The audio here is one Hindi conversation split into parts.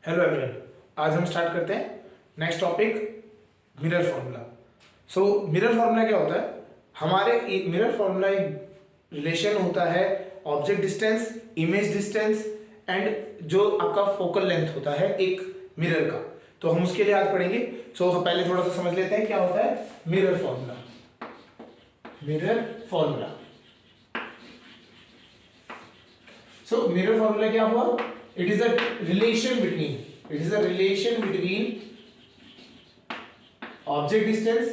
हेलो एवरीवन, आज हम स्टार्ट करते हैं next topic mirror formula. So mirror formula क्या होता है? हमारे मिरर फॉर्मूला एक रिलेशन होता है object distance, image distance and जो आपका फोकल लेंथ होता है एक मिरर का। तो हम उसके लिए आज पढ़ेंगे। सो पहले थोड़ा सा समझ लेते हैं क्या होता है mirror formula. Mirror formula, so mirror formula क्या हुआ? It is a relation between object distance,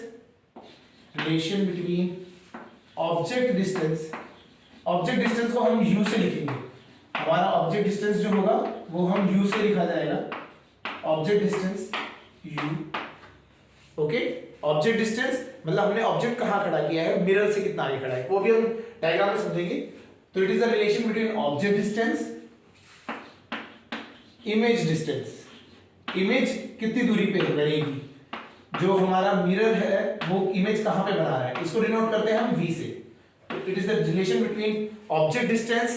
object distance को हम u से लिखेंगे। हमारा ऑब्जेक्ट डिस्टेंस जो होगा वो हम u से लिखा जाएगा, object distance u। Okay, object distance मतलब हमने ऑब्जेक्ट कहाँ खड़ा किया है, मिरर से कितना आगे खड़ा है, वो भी हम डायग्राम में समझेंगे। तो it is the relation between object distance, image distance. Image कितनी दूरी पे बनेगी, जो हमारा मिरर है वो इमेज कहां पे बना रहा है, इसको डिनोट करते हैं हम v से। तो it is the relation between object distance,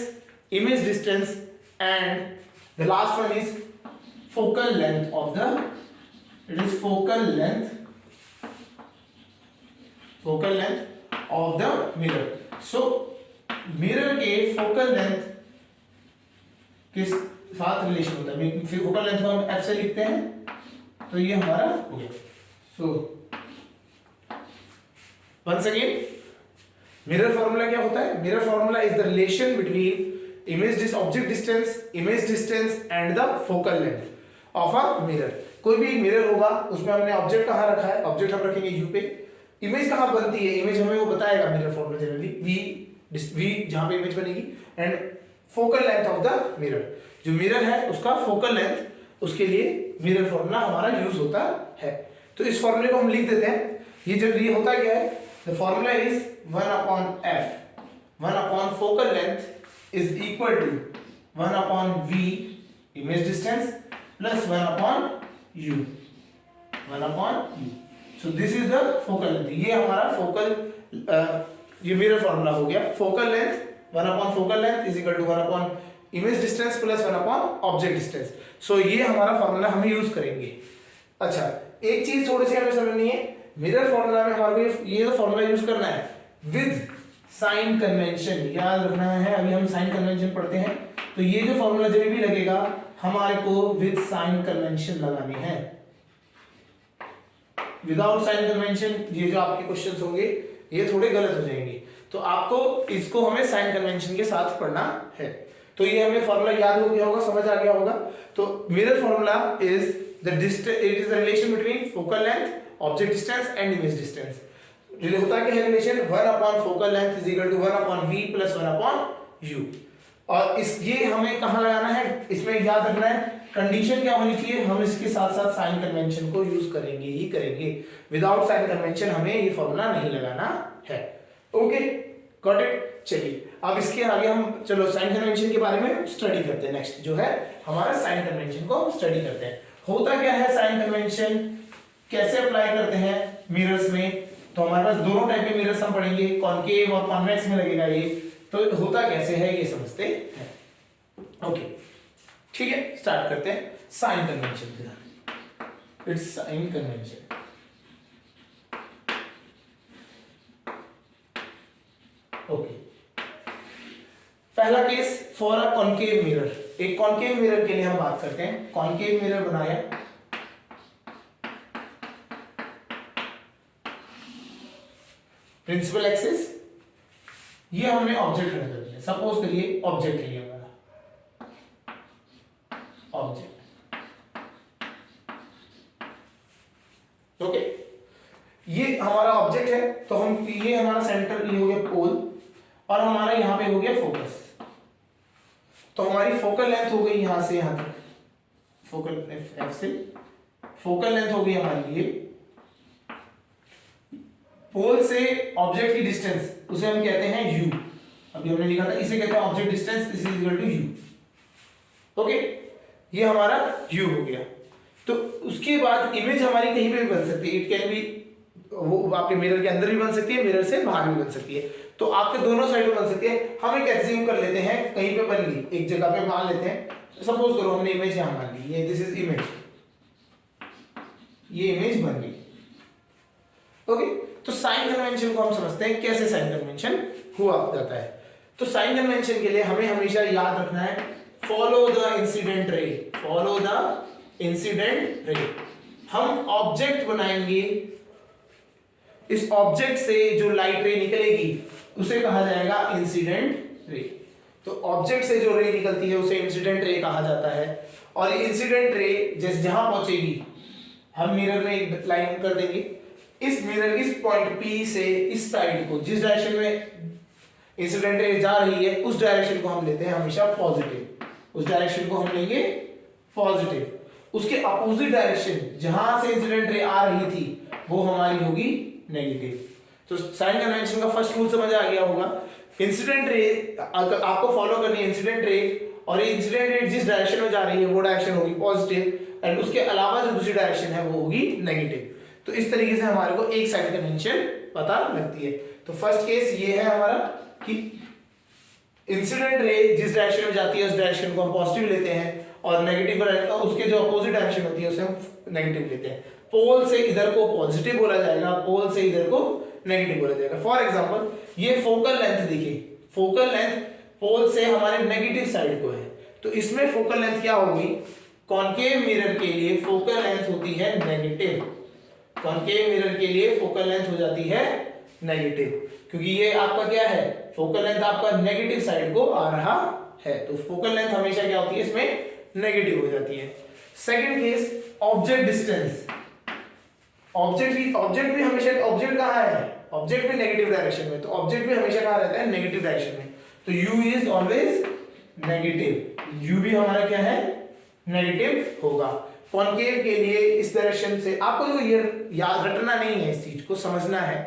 image distance and the last one is focal length of the, it is focal length of the mirror. So mirror के फोकल लेंथ किस साथ रिलेशन होता है, फिर फोकल लेंथ को हम f से लिखते हैं, तो ये हमारा हो गया। So once again mirror formula क्या होता है? Mirror formula is the relation between object distance, image distance and the focal length of a mirror. कोई भी मिरर होगा उसमें हमने ऑब्जेक्ट कहां रखा है, ऑब्जेक्ट हम रखेंगे u पे। इमेज कहां बनती है, इमेज हमें वो बताएगा मिरर फॉर्मूला जनरली v जहां पे इमेज बनेगी, and focal length of the mirror, जो मिरर है उसका फोकल लेंथ, उसके लिए मिरर फॉर्मूला हमारा यूज होता है। तो इस फॉर्मूले को हम लिख देते हैं। ये होता क्या है, the formula is 1/f, 1 focal length is equal to 1/v image distance plus 1/u। So this is the focal length. ये हमारा फोकल ये मिरर फॉर्मूला हो गया। Focal length 1 focal length is equal to 1 image distance plus 1 object distance. So ये हमारा फॉर्मूला हम यूज करेंगे। अच्छा, एक चीज थोड़ी सी हमें समझनी है, मिरर फॉर्मूला में हमारे को ये फॉर्मूला यूज करना है विद साइन कन्वेंशन, याद रखना है। अभी हम साइन कन्वेंशन पढ़ते हैं, तो ये जो फॉर्मूला जब भी लगेगा हमारे को विद साइन कन्वेंशन लगानी है। विदाउट साइन कन्वेंशन ये जो आपके क्वेश्चंस होंगे ये थोड़े गलत हो जाएंगे, तो आपको इसको हमें साइन कन्वेंशन के साथ पढ़ना है। तो ये हमें फॉर्मूला याद हो गया होगा, समझ आ गया होगा। तो mirror formula is the distance, it is the relation between focal length, object distance and image distance. होता क्या है relation, 1 focal length is equal to 1/v plus 1/u। और इस ये हमें कहां लगाना है, इसमें याद रखना है कंडीशन क्या होनी चाहिए, हम इसके साथ साथ साइन कन्वेंशन को यूज करेंगे ही करेंगे। विदाउट साइन कन्वेंशन हमें ये फॉर्मूला नहीं लगाना है। Okay, got it. चलिए अब इसके आगे हम चलो साइन कन्वेंशन के बारे में स्टडी करते हैं। नेक्स्ट जो है हमारा साइन कन्वेंशन को स्टडी करते हैं। होता क्या है साइन कन्वेंशन, कैसे अप्लाई करते हैं मिरर्स में? तो हमारे पास दोनों टाइप के मिरर्स हम पढ़ेंगे, कॉनकेव और कॉन्वेक्स में लगेगा ये। तो होता कैसे है ये समझते हैं। ओके ठीक है, स्टार्ट करते हैं साइन कन्वेंशन से। It's sign convention. ओके, पहला case for a concave mirror. एक कॉनकेव मिरर के लिए हम बात करते हैं। कॉनकेव मिरर बनाया, प्रिंसिपल एक्सिस, ये हमने ऑब्जेक्ट खड़ा कर दिया। सपोज करिए ऑब्जेक्ट है ये हमारा ऑब्जेक्ट। ओके, ये हमारा ऑब्जेक्ट है, तो हम ये हमारा सेंटर ये हो गया पोल, और हमारा यहां पे हो गया फोकस। तो हमारी फोकल लेंथ हो गई यहां से यहां तक, फोकल एफ से फोकल लेंथ हो गई हमारी ये। पोल से ऑब्जेक्ट की डिस्टेंस उसे हम कहते हैं u। अभी हमने लिखा था इसे कहते हैं object distance, this is equal to u। Okay, ये हमारा u हो गया। तो उसके बाद इमेज हमारी कहीं पे भी बन सकती है। इट कैन बी, वो आपके मिरर के अंदर भी बन सकती है, मिरर से बाहर भी बन सकती है। तो आपके दोनों साइड में बन सकती है। हम एक एज्यूम कर लेते हैं, कहीं पे बन ली, एक जगह पे मान लेते हैं, सपोज करो हमने इमेज यहां मान ली, ये दिस इज इमेज, ये इमेज बन गई। ओके, तो साइन कन्वेंशन को हम समझते हैं कैसे साइन कन्वेंशन हुआ जाता है। तो साइन कन्वेंशन के लिए हमें हमेशा याद रखना है follow the incident ray, follow the incident ray. हम ऑब्जेक्ट बनाएंगे, इस ऑब्जेक्ट से जो लाइट रे निकलेगी उसे कहा जाएगा इंसिडेंट रे। तो ऑब्जेक्ट से जो रे निकलती है उसे इंसिडेंट रे कहा जाता है। और ये इंसिडेंट रे जैसे जहां पहुंचेगी हम मिरर में एक लाइन कर देंगे, इस मिरर इस पॉइंट P से इस साइड को, जिस डायरेक्शन में इंसिडेंट रे जा रही है उस डायरेक्शन को हम लेते हैं हमेशा पॉजिटिव, उस डायरेक्शन को हम लेंगे पॉजिटिव। उसके अपोजिट डायरेक्शन जहां से इंसिडेंट रे आ रही थी वो हमारी होगी नेगेटिव। तो साइन कन्वेंशन का फर्स्ट रूल समझ आ गया होगा। इंसिडेंट रे आपको फॉलो करनी है, इंसिडेंट रे, और ये इंसिडेंट रे जिस डायरेक्शन में जा रही है वो डायरेक्शन होगी पॉजिटिव, एंड उसके अलावा जो दूसरी डायरेक्शन है वो होगी नेगेटिव। तो इस तरीके से हमारे को एक साइन कन्वेंशन पता लगती है। तो फर्स्ट केस ये है हमारा कि इंसिडेंट रे जिस डायरेक्शन में जाती है उस डायरेक्शन को हम पॉजिटिव लेते हैं, और नेगेटिव उसके जो अपोजिट डायरेक्शन होती है उसे हम नेगेटिव लेते हैं। पोल से इधर को पॉजिटिव बोला जाएगा, पोल से इधर को नेगेटिव बोला जाएगा। फॉर एग्जांपल ये फोकल लेंथ देखिए, फोकल लेंथ पोल से हमारे नेगेटिव साइड को है, तो इसमें फोकल लेंथ क्या होगी, कॉनकेव मिरर के लिए फोकल लेंथ होती है नेगेटिव, कॉनकेव मिरर के लिए फोकल लेंथ हो जाती है नेगेटिव, क्योंकि ये आपका क्या है, फोकल लेंथ आपका नेगेटिव साइड को आ रहा है, तो फोकल लेंथ हमेशा क्या होती है इसमें नेगेटिव हो जाती है। Second case object distance, object भी हमेशा, ऑब्जेक्ट कहां है, ऑब्जेक्ट भी नेगेटिव डायरेक्शन में, तो ऑब्जेक्ट भी हमेशा कहां रहता है, नेगेटिव डायरेक्शन में, तो u is always negative, u भी हमारा क्या है, नेगेटिव होगा। कॉनकेव के लिए इस डायरेक्शन से आपको जो ये याद रटना नहीं है, इस चीज को समझना है,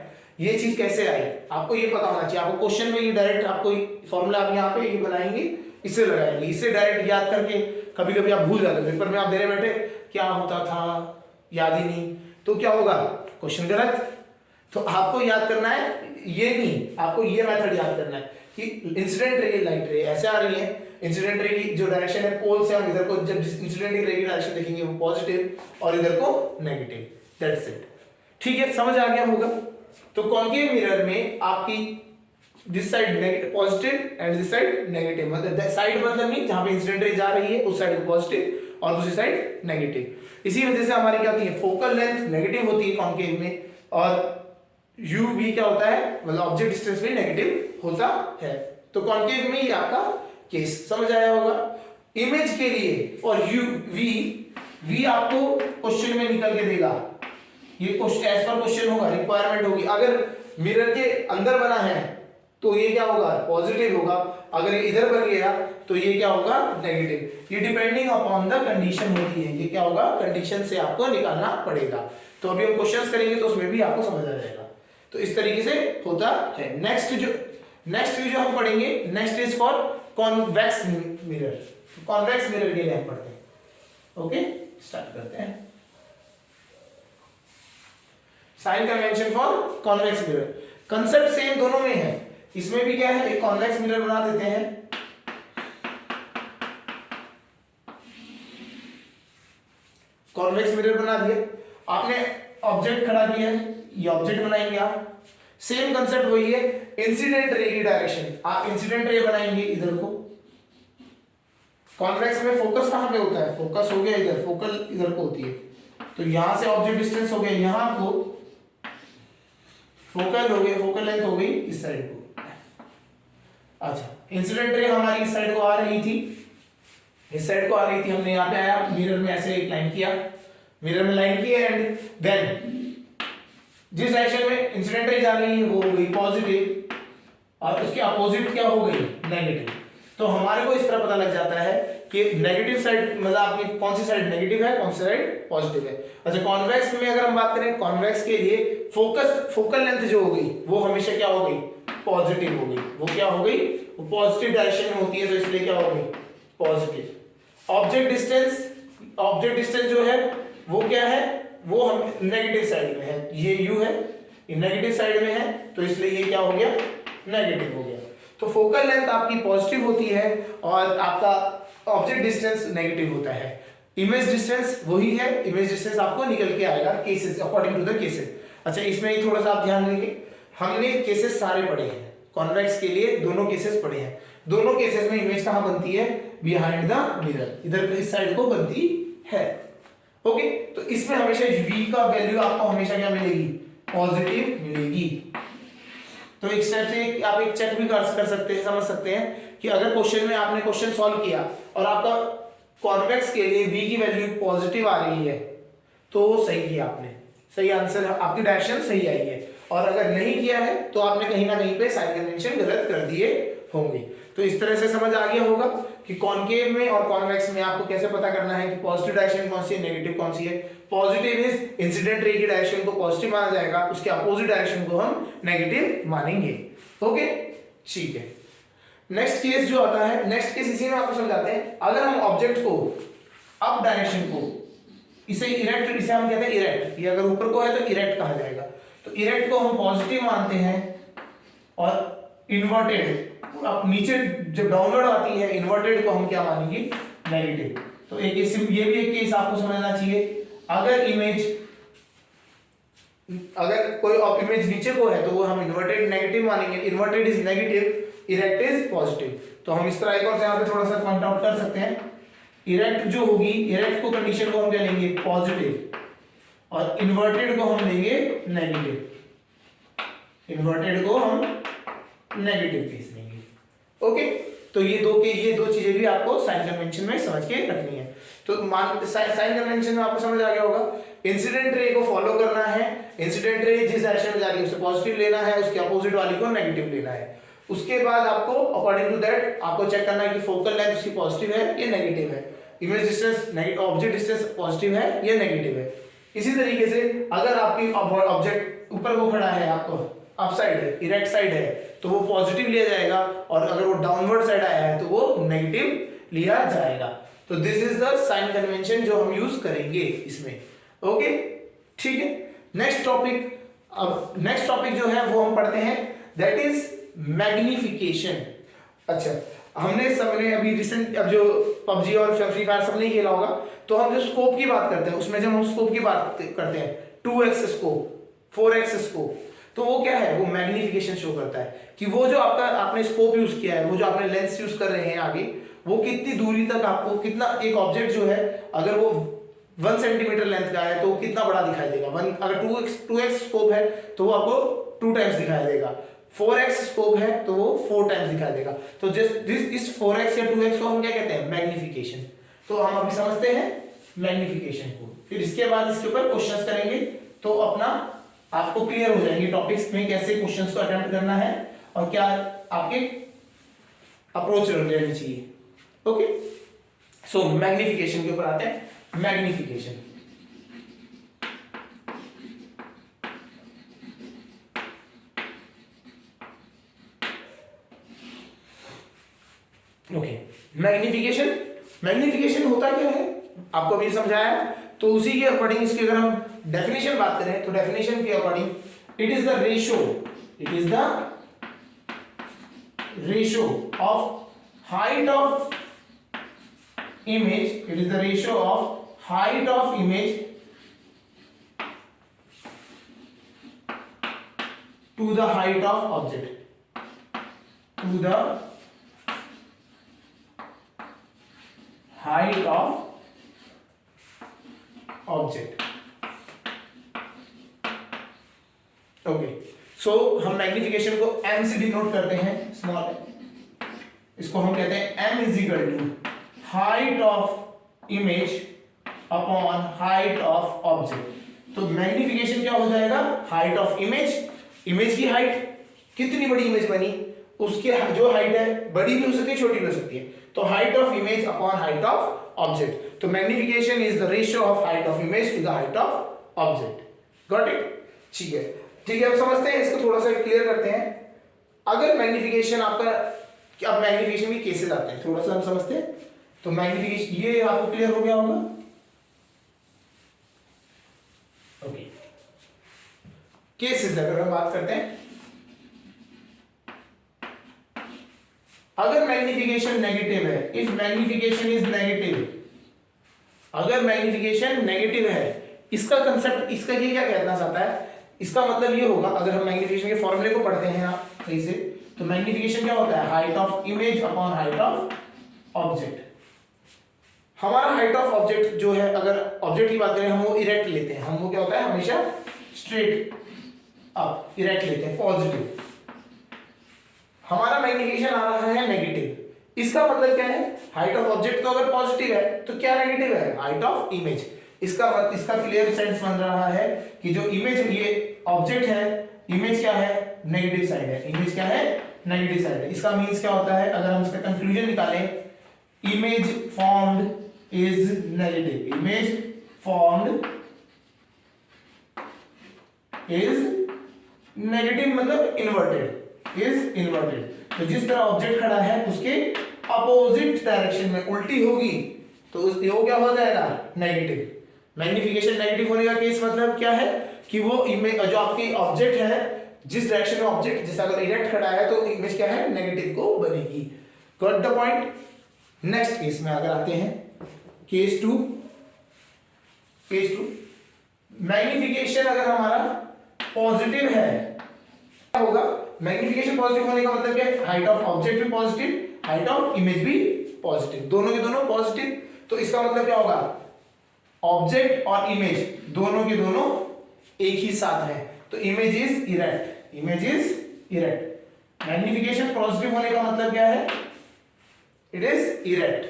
ये चीज कैसे आई आपको ये पता होना चाहिए। आपको क्वेश्चन में ये डायरेक्ट आपको फॉर्मूला आप यहाँ पे ये बनाएंगे, इसे लगाएंगे, इसे डायरेक्ट याद करके कभी कभी आप भूल जाते, पेपर में आप दे रहे बैठे क्या होता था याद ही नहीं, तो क्या होगा, क्वेश्चन गलत। तो आपको याद करना है, ये नहीं, आपको ये मेथड याद करना है कि इंसिडेंट रे लाइट रे ऐसे आ रही है, इंसिडेंट रे की जो डायरेक्शन है पोल से, हम इधर को जब इंसिडेंट रे की डायरेक्शन देखेंगे वो पॉजिटिव और इधर को नेगेटिव, दैट्स इट। ठीक है, समझ आ गया होगा। तो कॉनकेव मिरर में आपकी this side positive and this side negative, मतलब साइड मतलब नहीं, जहां पे इंसिडेंट रे जा रही है उस साइड पॉजिटिव और दूसरी साइड नेगेटिव। इसी वजह से हमारी क्या होती है, फोकल लेंथ नेगेटिव होती है कॉनकेव में, और u भी क्या होता है, मतलब ऑब्जेक्ट डिस्टेंस भी नेगेटिव होता है। तो कॉनकेव में ही आपका केस समझ आया होगा। इमेज के लिए और v आपको क्वेश्चन में निकल के देगा, ये क्वेश्चन एज पर क्वेश्चन होगा, रिक्वायरमेंट होगी। अगर मिरर के अंदर बना है तो ये क्या होगा, पॉजिटिव होगा, अगर ये इधर बन गया तो ये क्या होगा, नेगेटिव। ये डिपेंडिंग अपॉन द कंडीशन होती है, ये क्या होगा, कंडीशन से आपको निकालना पड़ेगा। तो अभी हम क्वेश्चंस करेंगे तो उसमें भी आपको समझ आ जाएगा। तो इस तरीके से होता है। नेक्स्ट जो हम पढ़ेंगे, next is for convex mirror. Convex mirror के लिए हम पढ़ते हैं। ओके, स्टार्ट करते हैं। Sign convention for convex mirror, concept same दोनों में है। इसमें भी क्या है, एक कॉन्वेक्स मिरर बना देते हैं, कॉन्वेक्स मिरर बना दिया आपने, ऑब्जेक्ट खड़ा किया है, ये ऑब्जेक्ट बनाएंगे आप, सेम कंसेप्ट वही है। इंसिडेंट रे की डायरेक्शन, आप इंसिडेंट रे बनाएंगे इधर को। कॉन्वेक्स में फोकस कहां पे होता है, फोकस हो गया इधर, फोकल इधर को होती है, तो यहां से ऑब्जेक्ट डिस्टेंस हो गया यहां को, फोकल हो गई, फोकल लेंथ हो गई इस साइड को। अच्छा, इंसिडेंट रे हमारी इस साइड को आ रही थी, इस साइड को आ रही थी, हमने यहाँ पे आया, मिरर में ऐसे एक लाइन किया, मिरर में लाइन की, एंड देन जिस डायरेक्शन में इंसिडेंट रे जा रही है वो हो गई पॉजिटिव और उसके अपोजिट क्या हो गई, नेगेटिव। तो हमारे को इस तरह पता लग जाता है कि नेगेटिव साइड मतलब आपकी कौन सी साइड नेगेटिव है, कौन सी साइड पॉजिटिव है। अच्छा, कॉन्वेक्स में अगर हम बात करें, कॉन्वेक्स के लिए फोकल लेंथ जो हो गई वो हमेशा क्या हो गई, पॉजिटिव हो गई। वो क्या हो गई, वो पॉजिटिव डायरेक्शन में होती है, तो इसलिए क्या हो गई, पॉजिटिव। ऑब्जेक्ट डिस्टेंस जो है वो क्या है, वो हम नेगेटिव साइड में है, ये u है, ये नेगेटिव साइड में है, तो इसलिए ये क्या हो गया, नेगेटिव हो गया। तो फोकल लेंथ आपकी पॉजिटिव होती है और आपका ऑब्जेक्ट डिस्टेंस नेगेटिव होता है। इमेज डिस्टेंस वही है, इमेज डिस्टेंस आपको निकल के आएगा cases according to the cases. अच्छा, इसमें ही थोड़ा सा आप ध्यान देंगे, हमने केसेस सारे पढ़े हैं, कॉन्वेक्स के लिए दोनों केसेस पढ़े हैं। दोनों केसेस में इमेज कहां बनती है? बिहाइंड द मिरर, इधर इस साइड को बनती है। ओके, तो इसमें हमेशा v का वैल्यू आपको हमेशा क्या मिलेगी? पॉजिटिव मिलेगी। तो एक स्टेप से आप एक चेक भी कर सकते हैं, समझ सकते हैं कि अगर क्वेश्चन में आपने क्वेश्चन सॉल्व किया और आपका कॉन्वेक्स के लिए v की वैल्यू पॉजिटिव आ रही है तो सही किया आपने, सही आंसर, आपकी डायरेक्शन सही आई है। और अगर नहीं किया है तो आपने कहीं ना कहीं पे साइन कन्वेंशन गलत कर दिए होंगे। तो इस तरह से समझ आ गया होगा कि कॉनकेव में और कॉन्वेक्स में आपको कैसे पता करना है कि पॉजिटिव डायरेक्शन कौन सी है, नेगेटिव कौन सी है। पॉजिटिव इज इंसिडेंट रे की डायरेक्शन को पॉजिटिव माना जाएगा, उसके अपोजिट डायरेक्शन को हम नेगेटिव मानेंगे। ओके, ठीक है। नेक्स्ट केस जो आता है, नेक्स्ट केस इसी में आपको समझाते हैं। अगर हम ऑब्जेक्ट को अप डायरेक्शन को, इसे इरेक्ट, इसे हम कहते हैं इरेक्ट, ये अगर ऊपर को है तो इरेक्ट कहा जाएगा। तो इरेक्ट को हम पॉजिटिव मानते हैं और इन्वर्टेड, अब नीचे जब डाउनवर्ड आती है इन्वर्टेड को हम क्या मानेंगे? नेगेटिव। तो एक ये भी एक केस आपको समझना चाहिए। अगर इमेज, अगर कोई इमेज नीचे को है तो वो हम इन्वर्टेड नेगेटिव मानेंगे, inverted is negative, erect is positive. तो हम इस तरह एक और यहाँ पे थोड़ा सा पॉइंट आउट कर सकते हैं। इरेक्ट जो होगी, इरेक्ट को कंडीशन को हम क्या लेंगे? पॉजिटिव, और इन्वर्टेड को हम लेंगे नेगेटिव, इन्वर्टेड को हम नेगेटिव केस लेंगे। ओके, तो ये दो चीजें भी आपको साइन कन्वेंशन में समझ के रखनी है। तो साइन कन्वेंशन में आपको समझ आ गया होगा, इंसिडेंट रे को फॉलो करना है, इंसिडेंट रे जिस डायरेक्शन में जा रही है उसे पॉजिटिव लेना है, उसके अपोजिट वाली को नेगेटिव लेना है। उसके बाद आपको अकॉर्डिंग टू दैट आपको चेक करना है कि फोकल लेंथ उसकी पॉजिटिव है या नेगेटिव है, image distance object distance positive है या नेगेटिव है। इसी तरीके से अगर आपकी ऑब्जेक्ट ऊपर को खड़ा है, आपको अप साइड है, इरेक्ट साइड है, तो वो पॉजिटिव लिया जाएगा, और अगर वो डाउनवर्ड साइड आया है तो वो नेगेटिव लिया जाएगा। तो this is the sign convention जो हम यूज करेंगे इसमें। ओके, ठीक है। नेक्स्ट टॉपिक, अब नेक्स्ट टॉपिक जो है वो हम पढ़ते हैं, दैट इज मैग्निफिकेशन। अच्छा, सबने अभी रिसेंट, अब जो पबजी और फ्री फायर सब नहीं खेला होगा, तो हम जो स्कोप की बात करते हैं उसमें जब हम स्कोप की बात करते हैं 2x स्कोप, 4x स्कोप, तो वो क्या है? वो मैग्निफिकेशन शो करता है कि वो जो आपने स्कोप यूज किया है, वो जो आपने लेंस यूज कर रहे हैं आगे, वो कितनी दूरी तक आपको, कितना एक ऑब्जेक्ट जो है अगर वो 1 सेंटीमीटर लेंथ का है तो कितना बड़ा दिखाई देगा। अगर 2x स्कोप है तो वो आपको 2 टाइम्स दिखाई देगा, 4x स्कोप है तो वो 4 टाइम्स दिखाई देगा। तो इस 4x या 2x को हम क्या कहते हैं? मैग्निफिकेशन। तो हम अभी समझते हैं मैग्निफिकेशन को, फिर इसके बाद इसके ऊपर क्वेश्चंस करेंगे, तो अपना आपको क्लियर हो जाएंगे टॉपिक्स में कैसे क्वेश्चंस को अटेम्प्ट करना है और क्या आपके अप्रोच रहनी चाहिए। ओके, सो मैग्निफिकेशन के ऊपर आते हैं। मैग्निफिकेशन, ओके, मैग्निफिकेशन होता क्या है आपको अभी समझाया, तो उसी के अकॉर्डिंग इसकी अगर हम डेफिनेशन बात करें तो डेफिनेशन के according it is the ratio of height of image, it is the ratio of height of image to the height of object, to the height of object. Okay, so हम मैग्निफिकेशन को m से डिनोट करते हैं, स्मॉल, इसको हम कहते हैं m is equal to height of image upon height of object. तो मैग्निफिकेशन क्या हो जाएगा? हाइट ऑफ इमेज, इमेज की हाइट, कितनी बड़ी इमेज बनी उसकी जो हाइट है बड़ी भी हो सकती है छोटी भी हो सकती है, तो height of image upon height of object. तो magnification is the ratio of height of image to the height of object. Got it? ठीक है, ठीक है, अब समझते हैं, इसको थोड़ा सा क्लियर करते हैं। अगर मैग्निफिकेशन आपका, अब मैग्निफिकेशन के केसेस आते हैं, थोड़ा सा हम समझते हैं। तो मैग्निफिकेशन ये आपको क्लियर हो गया होगा। ओके, केसेस अगर हम बात करते हैं, अगर मैग्निफिकेशन नेगेटिव है, इफ मैग्निफिकेशन इज नेगेटिव, अगर मैग्निफिकेशन नेगेटिव है, इसका कंसेप्ट, इसका ये क्या कहना चाहता है, इसका मतलब ये होगा, अगर हम मैग्निफिकेशन के फॉर्मूले को पढ़ते हैं आप सही से, तो मैग्निफिकेशन क्या होता है, height of image upon height of object. हमारा हाइट ऑफ ऑब्जेक्ट जो है, अगर ऑब्जेक्ट की बात करें हम वो इरेक्ट लेते हैं, हम वो क्या होता है हमेशा स्ट्रेट अप इरेक्ट लेते हैं, पॉजिटिव। हमारा मैग्निफिकेशन आ रहा है नेगेटिव, इसका मतलब क्या है, हाइट ऑफ ऑब्जेक्ट तो अगर पॉजिटिव है तो क्या नेगेटिव है, हाइट ऑफ इमेज। इसका क्लियर सेंस बन रहा है कि जो इमेज, ये ऑब्जेक्ट है, इमेज क्या है, नेगेटिव साइड है, इमेज क्या है, नेगेटिव साइड है। इसका मींस क्या होता है, अगर हम इसका कंक्लूजन निकालें, image formed is negative, image formed is negative मतलब इन्वर्टेड, इज इन्वर्टेड। तो जिस तरह ऑब्जेक्ट खड़ा है उसके अपोजिट डायरेक्शन में उल्टी होगी तो वो क्या हो जाएगा, नेगेटिव। मैग्निफिकेशन नेगेटिव होने का केस मतलब क्या है कि वो इमेज जो आपकी ऑब्जेक्ट है, जिस डायरेक्शन में ऑब्जेक्ट, जैसे अगर इरेक्ट खड़ा है तो इमेज क्या है, नेगेटिव को बनेगी। Got the point. Next case में अगर आते हैं, केस टू, मैग्निफिकेशन अगर हमारा पॉजिटिव है क्या होगा, मैग्निफिकेशन पॉजिटिव होने का मतलब क्या है, हाइट ऑफ ऑब्जेक्ट भी पॉजिटिव, हाइट ऑफ इमेज भी पॉजिटिव, दोनों के दोनों पॉजिटिव। तो इसका मतलब क्या होगा, ऑब्जेक्ट और इमेज दोनों के दोनों एक ही साथ है, तो image is erect, image is erect. Magnification positive होने का मतलब क्या है, it is erect.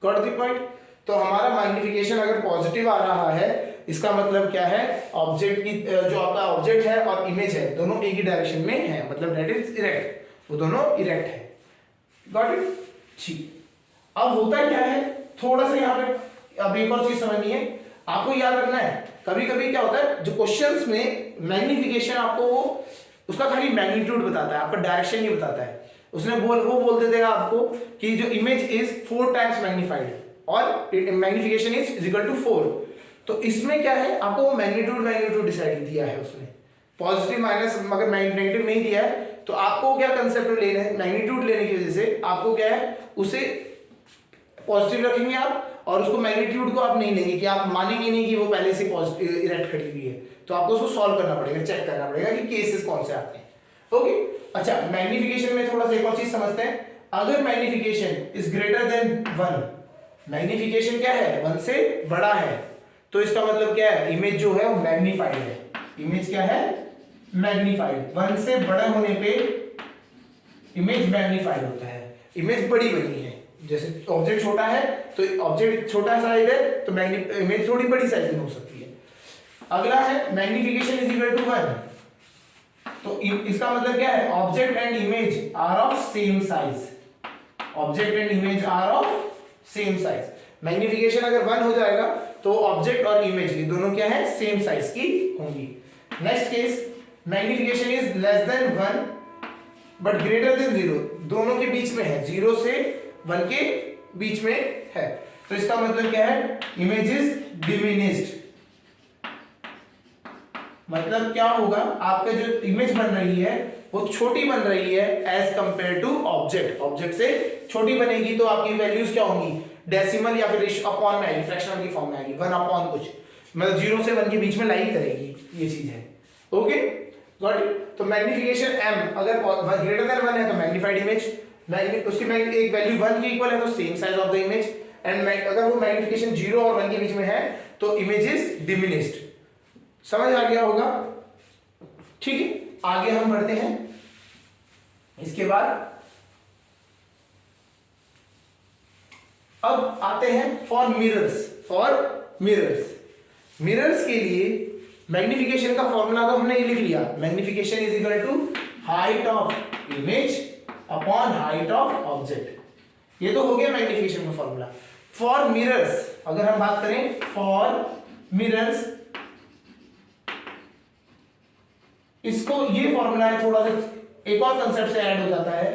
Got the point. तो हमारा मैग्निफिकेशन अगर पॉजिटिव आ रहा है, इसका मतलब क्या है, ऑब्जेक्ट की जो आपका ऑब्जेक्ट है और इमेज है दोनों एक ही डायरेक्शन में है, मतलब दैट इज इरेक्ट, वो दोनों इरेक्ट है। Got it. ठीक, अब होता क्या है, थोड़ा सा यहाँ पे अब एक और चीज समझनी है, आपको याद रखना है, कभी कभी क्या होता है, जो क्वेश्चंस में मैग्निफिकेशन आपको वो उसका खाली मैग्नीट्यूड बताता है, आपका डायरेक्शन नहीं बताता है। उसने वो बोल देगा आपको कि जो इमेज इज 4 टाइम्स मैग्नीफाइड और मैग्निफिकेशन इज इक्वल टू 4। तो इसमें क्या है, आपको वो मैग्नीट्यूड डिसाइड दिया है उसने, पॉजिटिव माइनस, मगर नेगेटिव नहीं दिया है। तो आपको क्या कंसेप्ट लेना है, मैग्नीट्यूड लेने की वजह से आपको क्या है, उसे पॉजिटिव रखेंगे आप, और उसको मैग्नीट्यूड को आप नहीं लेंगे, कि आप मानेंगे नहीं कि वो पहले से पॉजिटिव इरेक्ट खड़ी हुई है। तो आपको उसको सॉल्व करना पड़ेगा, चेक करना पड़ेगा कि केसेस कौन से आते हैं। ओके, अच्छा, मैग्निफिकेशन में थोड़ा सा एक और चीज समझते हैं। अगर magnification is greater than 1, magnification क्या है, 1 से बड़ा है, तो इसका मतलब क्या है, इमेज जो है वो मैग्नीफाइड है, इमेज क्या है, मैग्नीफाइड। 1 से बड़ा होने पे इमेज मैग्नीफाइड होता है, इमेज बड़ी बनी है। जैसे ऑब्जेक्ट छोटा है तो ऑब्जेक्ट छोटा साइज है तो इमेज थोड़ी बड़ी साइज में हो सकती है। अगला है मैग्निफिकेशन इज इक्वल टू 1, तो इसका मतलब क्या है, object and image are of same size, object and image are of same size. Magnification अगर 1 हो जाएगा तो ऑब्जेक्ट और इमेज ये दोनों क्या है, सेम साइज की होंगी। Next case, magnification is less than 1 but greater than 0, दोनों के बीच में है, 0 से 1 के बीच में है। तो इसका मतलब क्या है, इमेज इज डिमिनिश्ड। मतलब क्या होगा, आपका जो इमेज बन रही है वो छोटी बन रही है as compare to object, object से छोटी बनेगी। तो आपकी वैल्यूज क्या होंगी, डेसिमल या फिर अपॉन में आएगी, फ्रैक्शनल की फॉर्म में आएगी, 1 अपॉन कुछ, मतलब 0 से 1 के बीच में लाई करेगी, ये चीज है। Okay, got it. तो मैग्निफिकेशन m अगर ग्रेटर देन 1 है तो मैग्नीफाइड इमेज, उसकी एक वैल्यू 1 के इक्वल है तो same size of the image, and अगर वो मैग्निफिकेशन 0 और 1 के बीच में है तो इमेज इज डिमिनिश्ड। समझ आ गया होगा, ठीक है। आगे हम बढ़ते हैं, इसके बाद अब आते हैं फॉर मिरर्स। फॉर मिरर्स के लिए मैग्निफिकेशन का फॉर्मूला तो हमने ये लिख लिया, magnification is equal to height of image upon height of object. ये तो हो गया मैग्निफिकेशन का फॉर्मूला। फॉर मिरर्स अगर हम बात करें, फॉर मिरर्स, इसको ये फॉर्मूला है, थोड़ा सा एक और कंसेप्ट से ऐड हो जाता है।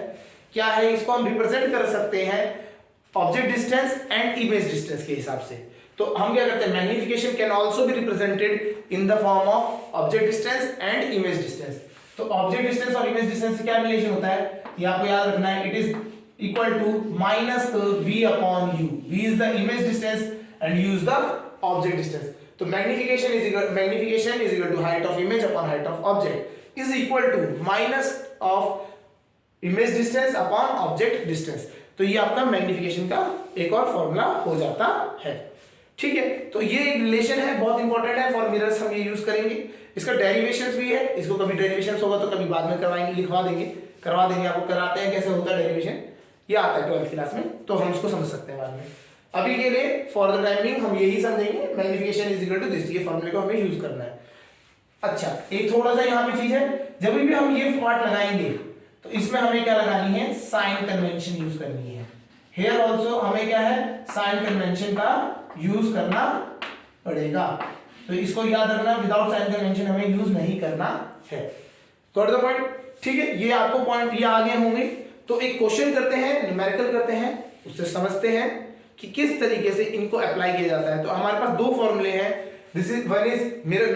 क्या है, इसको हम रिप्रेजेंट कर सकते हैं object distance and image distance के हिसाब से। तो हम क्या करते हैं, magnification can also be represented in the form of object distance and image distance. तो ऑब्जेक्ट डिस्टेंस और इमेज डिस्टेंस से क्या रिलेशन होता है, ये आपको याद रखना है। It is equal to minus v upon u। v is the image distance and u is the object distance. तो magnification is equal to height of image upon height of object is equal to minus of image distance upon object distance. तो ये आपका मैग्निफिकेशन का एक और फॉर्मूला हो जाता है। ठीक है, तो ये एक रिलेशन है, बहुत इंपॉर्टेंट है, फॉर मिरर्स हम ये यूज करेंगे। इसका डेरिवेशंस भी है, इसको कभी डेरिवेशंस होगा तो कभी बाद में करवा देंगे आपको, कराते हैं कैसे होता है डेरिवेशन, ये आता है 12th क्लास में, तो हम उसको समझ सकते हैं बाद में। अभी के लिए फॉर द टाइमिंग हम यही समझेंगे, magnification is equal to this, ये फॉर्मूले को हमें यूज करना है। अच्छा, एक थोड़ा सा यहाँ पे चीज है, जब भी हम ये पार्ट लगाएंगे तो इसमें हमें क्या लगानी है, साइन कन्वेंशन यूज करनी है। हियर आल्सो हमें क्या है, साइन कन्वेंशन का यूज करना पड़ेगा। तो इसको याद रखना, विदाउट साइन कन्वेंशन हमें यूज नहीं करना है। Got the point? ठीक है, ये आपको पॉइंट ये आगे होंगे। तो एक क्वेश्चन करते हैं, न्यूमेरिकल करते हैं, उससे समझते हैं कि किस तरीके से इनको अप्लाई किया जाता है। तो हमारे पास दो फॉर्मूले हैं, this is one is mirror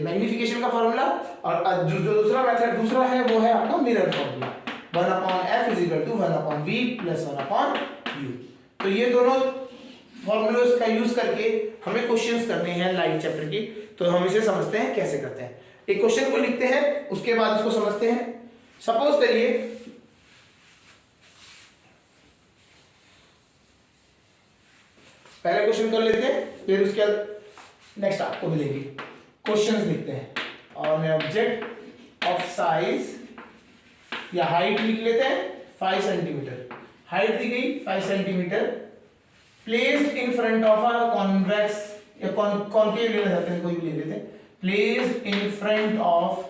magnification का फॉर्मूला, और जो दूसरा मेथड दूसरा है वो है आपका mirror formula, 1/f is equal to 1/v plus 1/u। तो ये दोनों फॉर्मूलोस का यूज करके हमें क्वेश्चंस करने हैं लाइट चैप्टर की। तो हम इसे समझते हैं कैसे करते हैं। एक क्वेश्चन को लिखते हैं, उसके बाद इसको समझते हैं। सपोज करिए पहले क्वेश्चन कर लेते हैं, फिर उसके बाद नेक्स्ट आपको मिलेगी। क्वेश्चंस लिखते हैं और मैं ऑब्जेक्ट ऑफ साइज या हाइट लिख लेते हैं 5 सेंटीमीटर। हाइट दी गई 5 centimetre, placed in front of a convex या कॉनकेव लेना चाहते हैं, कोई भी ले लेते हैं। Placed in front of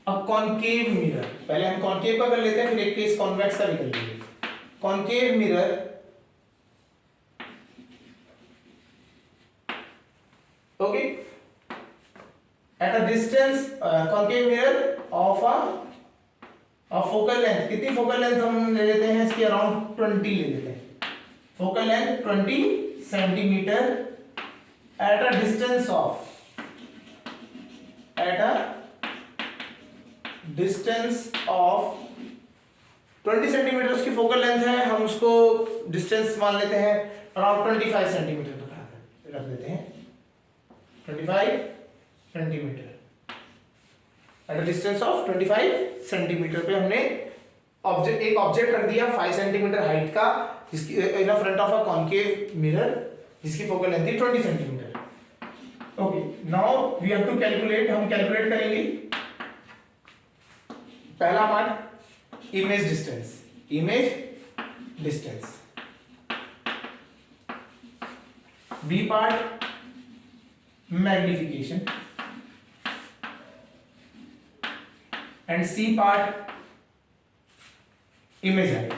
a concave mirror. पहले हम कॉनकेव का कर लेते हैं, फिर एक केस कॉन्वेक्स का भी कर लेंगे। Concave mirror okay at a distance, concave mirror of a focal length, कितनी फोकल लेंथ हम ले लेते हैं इसकी, अराउंड 20 ले लेते हैं। Focal length 20 centimetre at a distance of 20 centimetre उसकी फोकल लेंथ है, हम उसको डिस्टेंस मान लेते हैं अराउंड 25 सेंटीमीटर रख देते हैं। 25 centimetre at a distance of 25 centimetre पे हमने एक ऑब्जेक्ट रख दिया 5 सेंटीमीटर हाइट का, जिसकी in front of a concave mirror, जिसकी फोकल लेंथ है 20 centimetre. Okay, now we have to calculate, हम कैलकुलेट करेंगे पहला part image distance, B part magnification and C part image height.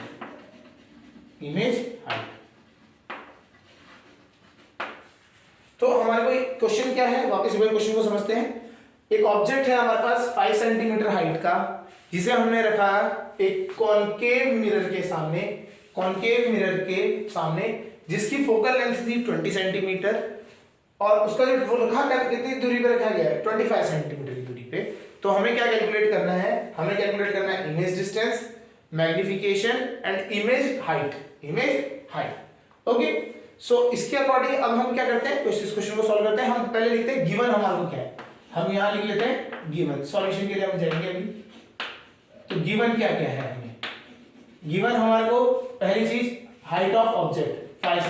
तो हमारे को क्वेश्चन क्या है, वापस वही क्वेश्चन को समझते हैं। एक ऑब्जेक्ट है हमारे पास 5 सेंटीमीटर हाइट का, जिसे हमने रखा एक कॉनकेव मिरर के सामने, जिसकी फोकल लेंथ थी 20 सेंटीमीटर, और उसका जो वो रखा कितनी दूरी पे रखा गया है, 25 सेंटीमीटर की दूरी पे। तो हमें क्या कैलकुलेट करना है, हमें कैलकुलेट करना है image distance, magnification and image height. Okay, so इसके अकॉर्डिंग अब हम क्या करते हैं, इस क्वेश्चन को सॉल्व करते हैं। हम पहले लिखते हैं गिवन हमारे को क्या है, हम यहां लिख लेते हैं गिवन। सॉल्यूशन के लिए हम जाएंगे अभी। तो गिवन क्या क्या है, हमें गिवन हमारे को पहली चीज height of object 5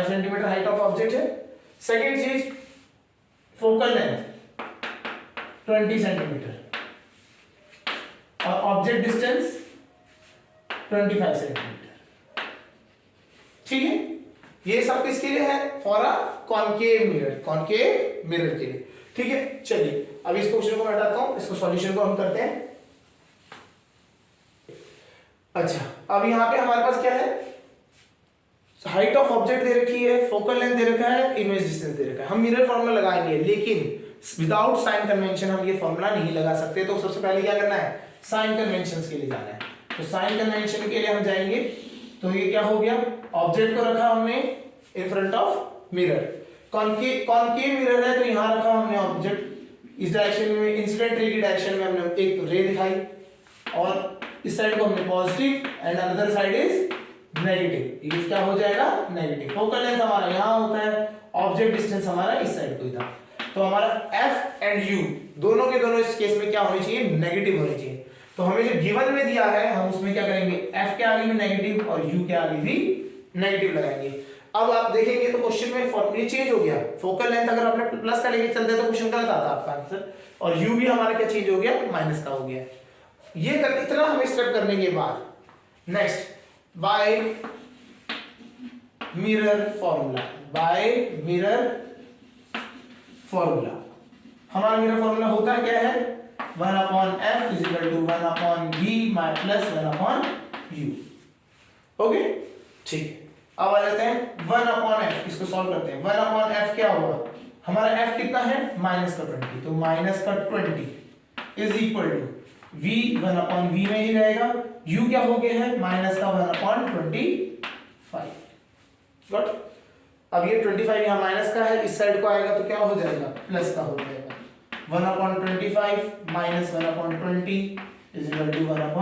centimetre height of object है। सेकेंड चीज फोकल लेंथ 20 सेंटीमीटर और ऑब्जेक्ट डिस्टेंस 25 सेंटीमीटर। ठीक है, ये सब किसके लिए है, फॉर अ कॉनकेव मिरर के लिए। ठीक है, चलिए अब इस क्वेश्चन को मैं हटाता हूं, इसको सॉल्यूशन को हम करते हैं। अच्छा, अब यहां पे हमारे पास क्या है, हाइट ऑफ ऑब्जेक्ट दे रखी है, फोकल लेंथ दे रखा है, इमेज डिस्टेंस दे रखा है। हम मिरर फॉर्मूला लगाएंगे, लेकिन विदाउट साइन कन्वेंशन हम ये फॉर्मूला नहीं लगा सकते। तो सबसे पहले क्या करना है, साइन कन्वेंशन के लिए जाना है। तो साइन कन्वेंशन के लिए हम जाएंगे, तो ये क्या हो गया, ऑब्जेक्ट को रखा हमने इन front of mirror, concave mirror है तो यहां रखा हमने ऑब्जेक्ट इस डायरेक्शन में इंसिडेंट रे की डायरेक्शन में हमने एक रे दिखाई और इस साइड को हमने positive and another side is negative. ये क्या हो जाएगा नेगेटिव। फोकल लेंथ हमारा यहाँ होता है, ऑब्जेक्ट डिस्टेंस हमारा इस साइड को ही था। तो हमारा एफ एंड यू दोनों के दोनों इस केस में क्या होने चाहिए, नेगेटिव होने चाहिए। तो हमें जो गिवन में दिया है हम उसमें क्या करेंगे, एफ के आगे भी नेगेटिव और यू के आगे भी नेगेटिव लगाएंगे। अब आप देखेंगे तो क्वेश्चन में फॉर्मूला चेंज हो गया। फोकल लेंथ अगर आपने प्लस का लेके चलते तो क्वेश्चन गलत आता आपका आंसर, और यू भी हमारा क्या चेंज हो गया, माइनस का हो गया। ये इतना हमें स्टेप करने के बाद next by mirror formula, by mirror formula. हमारा मिरर फॉर्मूला होता है क्या है, 1/f is equal to 1/v plus 1/u। Okay ठीक है। अब आ जाते हैं 1/f, इसको सॉल्व करते हैं। 1/f क्या होगा, हमारा f कितना है माइनस का 20, तो माइनस का 20 is equal to v 1/v में ही रहेगा, u क्या हो गया है माइनस का 1/25। गॉट। अब ये 25 यहाँ माइनस का है, इस साइड को आएगा तो क्या हो जाएगा, प्लस का हो जाएगा। 1/25 minus 1/20 is equal to 1/v।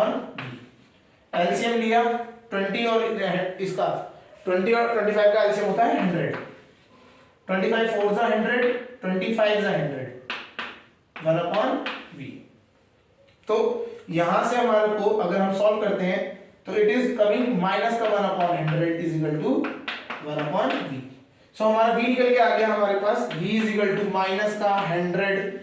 LCM लिया 20 और इसका 20 और 25 का एलसीएम होता है 100। 25 4 जा 100, 25 जा 100, 1/v। तो यहां से हमारे को अगर हम सॉल्व करते हैं तो इट इज कमिंग माइनस का 1/100 इज इक्वल टू 1/v। सो हमारा v निकल के आ गया हमारे पास, v is equal to minus का 100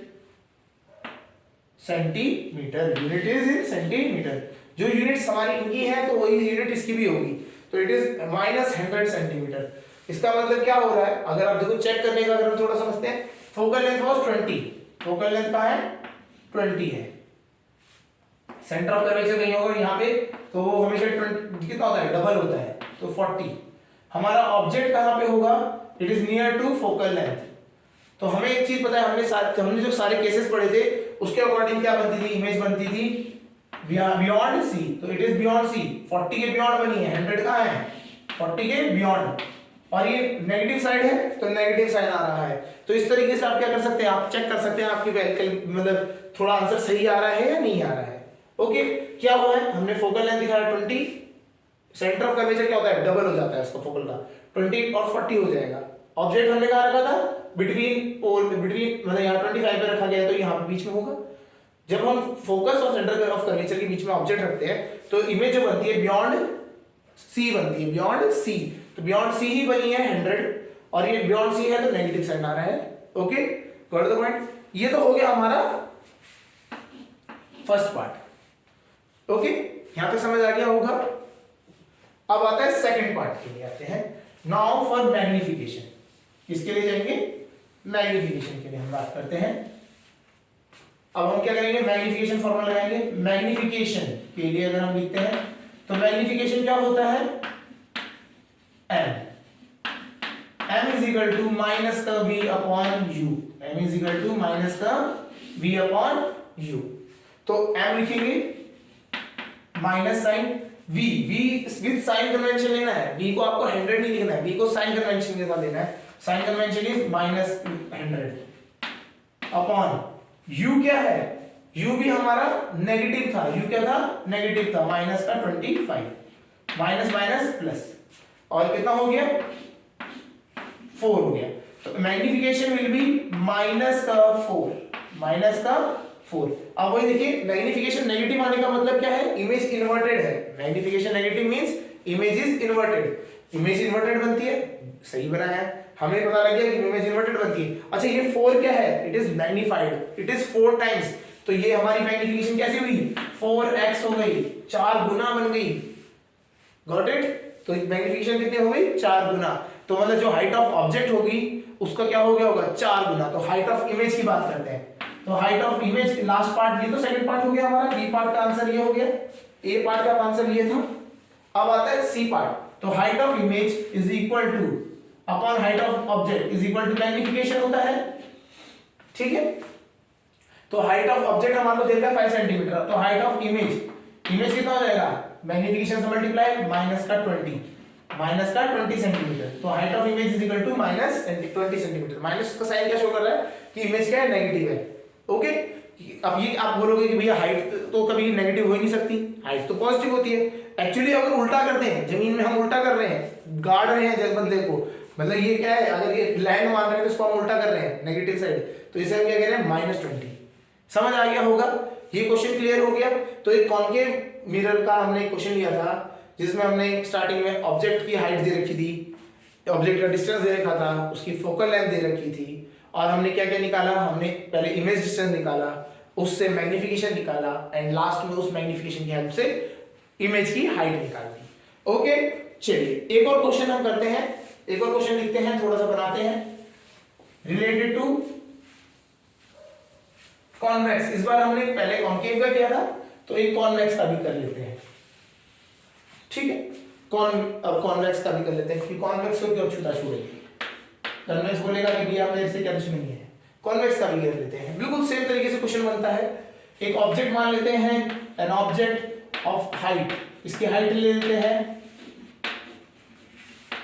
centimetre, unit is in centimetre. जो यूनिट्स हमारी इनकी है तो वही यूनिट इसकी भी होगी, तो इट इज माइनस 100 सेंटीमीटर। इसका मतलब क्या हो रहा है, अगर आप देखो चेक करने का अगर हम थोड़ा समझते हैं, focal length was 20, focal length का है 20 है, सेंटर ऑफ कर्वेचर कहीं होगा यहाँ पे, तो वो हमेशा 20 कितना होता है, डबल होता है, तो 40। हमारा ऑब्जेक्ट कहाँ पे होगा, it is near to focal length. तो हमें एक चीज पता है, हमने जो सारे केसेस पढ़े थे उसके अकॉर्डिंग क्या बनती थी, इमेज बनती थी बियॉन्ड सी, तो इट इज बियॉन्ड सी। 40 के बियॉन्ड बनी है, 100 कहाँ है 40 के बियॉन्ड, और ये नेगेटिव साइड है तो नेगेटिव साइड आ रहा है। तो इस तरीके से आप क्या कर सकते हैं, आप चेक कर सकते हैं आपकी मतलब थोड़ा आंसर सही आ रहा है या नहीं आ रहा है। ओके क्या हुआ है, हमने फोकल लेंथ दिखाया 20, सेंटर ऑफ कर्वेचर क्या होता है, डबल हो जाता है इसका फोकल का, 20 और 40 हो जाएगा। ऑब्जेक्ट हमने कहाँ रखा था, बिटवीन मतलब यहाँ 25 पे रखा गया है, तो यहाँ पे बीच में होगा। जब हम फोकस और सेंटर ऑफ कर्वेचर के बीच में ऑब्जेक्ट रखते हैं तो इमेज जो बनती है बियॉन्ड सी बनती है, बियॉन्ड सी। तो बियॉन्ड सी ही बनी है 100, और ये बियॉन्ड सी है तो नेगेटिव साइड आ रहा है। Okay got the point. ये तो हो गया हमारा फर्स्ट पार्ट। ओके यहां तक समझ आ गया होगा। अब आता है सेकंड पार्ट के लिए आते हैं। नाउ फॉर मैग्निफिकेशन, किसके लिए जाएंगे, मैग्निफिकेशन के लिए हम बात करते हैं। अब हम क्या करेंगे, मैग्निफिकेशन फॉर्मूला लगाएंगे। मैग्निफिकेशन के लिए अगर हम लिखते हैं तो मैग्निफिकेशन क्या होता है, m is equal to minus का v upon u, m is equal to minus का v अपॉन u। तो m लिखेंगे minus sign v with sign convention लेना है, v को आपको 100 नहीं लिखना है, v को साइन कन्वेंशन के साथ लेना है। Sign convention is minus 100 upon u क्या है, u भी हमारा नेगेटिव था, u क्या था नेगेटिव था, माइनस का 25, माइनस माइनस प्लस, और कितना हो गया 4 हो गया। तो मैग्निफिकेशन विल बी माइनस का 4, माइनस का 4। अब वही देखिए, मैग्निफिकेशन नेगेटिव आने का मतलब क्या है, इमेज इन्वर्टेड है। Magnification negative means image is inverted. Image inverted बनती है, सही बनाया, हमें पता लग गया कि इमेज इन्वर्टेड बनती है। अच्छा ये 4 क्या है, it is magnified, it is 4 times. तो ये हमारी मैग्निफिकेशन कैसी हुई, 4x हो गई, 4 गुना बन गई। Got it. तो मैग्निफिकेशन कितनी हो गई, 4 गुना। तो मतलब जो हाइट ऑफ ऑब्जेक्ट होगी उसका क्या हो गया होगा, 4 गुना। तो हाइट ऑफ इमेज की बात करते हैं, तो height of image last part, ये तो सेकंड पार्ट हो गया हमारा, बी पार्ट का आंसर ये हो गया, ए पार्ट का आंसर ये था। अब आता है सी पार्ट। तो height of image is equal to upon height of object is equal to magnification होता है, ठीक है। तो हाइट ऑफ ऑब्जेक्ट हमारे को देता है 5 सेंटीमीटर, तो हाइट ऑफ इमेज, इमेज कितना हो जाएगा, मैग्निफिकेशन से मल्टीप्लाई माइनस का 20, माइनस का 20 सेंटीमीटर। तो height of image is equal to minus 20 centimetre. Minus का साइन क्या शो कर रहा है कि इमेज क्या है, नेगेटिव है। ओके, अब ये आप बोलोगे कि भैया हाइट तो कभी नेगेटिव हो ही नहीं सकती, हाइट तो पॉजिटिव होती है। एक्चुअली अगर उल्टा करते हैं, जमीन में हम उल्टा कर रहे हैं, गाड़ रहे हैं बंदे को, मतलब ये क्या है, अगर ये लैंड मान रहे हैं तो इसको हम उल्टा कर रहे हैं नेगेटिव साइड, तो इसे हम क्या कह रहे हैं -20। समझ आ गया होगा, ये क्वेश्चन क्लियर हो गया। तो एक कॉनकेव मिरर का हमने क्वेश्चन लिया था जिसमें हमने स्टार्टिंग में ऑब्जेक्ट की हाइट दे रखी थी, ऑब्जेक्ट का डिस्टेंस दे रखा था, उसकी फोकल लेंथ दे रखी थी, और हमने क्या क्या निकाला, हमने पहले इमेज डिस्टेंस निकाला, उससे मैग्निफिकेशन निकाला, एंड लास्ट में उस मैग्निफिकेशन की हेल्प से इमेज की हाइट निकाल दी। ओके, चलिए एक और क्वेश्चन हम करते हैं, एक और क्वेश्चन लिखते हैं, थोड़ा सा बनाते हैं रिलेटेड टू कॉन्वेक्स। इस बार हमने पहले कॉनकेव का किया था, तो एक कॉन्वेक्स का भी कर लेते हैं, ठीक है। अब कॉन्वेक्स का भी कर लेते हैं, क्योंकि कॉन्वेक्स को क्यों छूटा छूड़ेगी, कॉन्वेक्स बोलेगा कि भैया मेरे से क्या दुश्मनी है, कॉन्वेक्स का भी कर लेते हैं। बिल्कुल सेम तरीके से क्वेश्चन बनता है। एक ऑब्जेक्ट मान लेते हैं, एन ऑब्जेक्ट ऑफ हाइट, इसकी हाइट ले लेते हैं,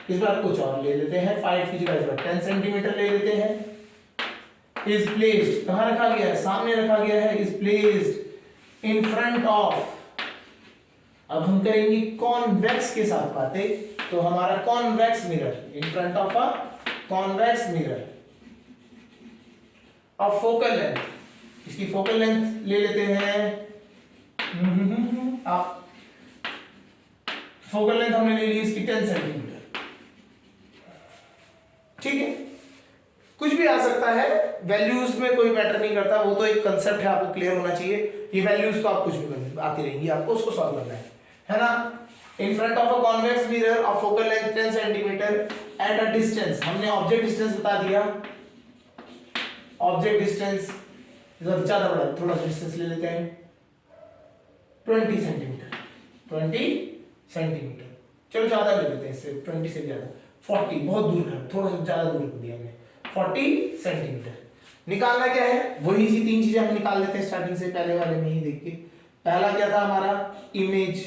इस बार कुछ और ले लेते हैं, 5 की जगह इस बार 10 सेंटीमीटर ले लेते हैं। इज प्लेस्ड, कहां रखा गया है, सामने रखा गया है, is placed in front of. अब हम करेंगे कॉन्वेक्स के साथ बातें, तो हमारा convex mirror in front of a convex mirror of focal length, इसकी फोकल लेंथ ले लेते हैं, आप फोकल लेंथ हमने ले ली इसकी 10 सेंटीमीटर, ठीक है। कुछ भी आ सकता है, वैल्यूज में कोई मैटर नहीं करता, वो तो एक कंसेप्ट है, आपको क्लियर होना चाहिए। ये वैल्यूज तो आप कुछ भी आती रहेंगी, आपको उसको सॉल्व करना है ना। इन front of a convex mirror of focal length 10 centimetre at a distance, हमने ऑब्जेक्ट डिस्टेंस बता दिया, ऑब्जेक्ट डिस्टेंस ज्यादा बड़ा, थोड़ा सा डिस्टेंस ले लेते हैं 20 सेंटीमीटर, 20 सेंटीमीटर, चलो ज्यादा ले लेते हैं इससे, 20 से ज्यादा 40, बहुत दूर है, थोड़ा सा ज्यादा दूर कर दिया हमने, 40 सेंटीमीटर। निकालना क्या है, वही सी 3 चीजें हम निकाल लेते हैं स्टार्टिंग से, पहले वाले में ही देख के। पहला क्या था हमारा, image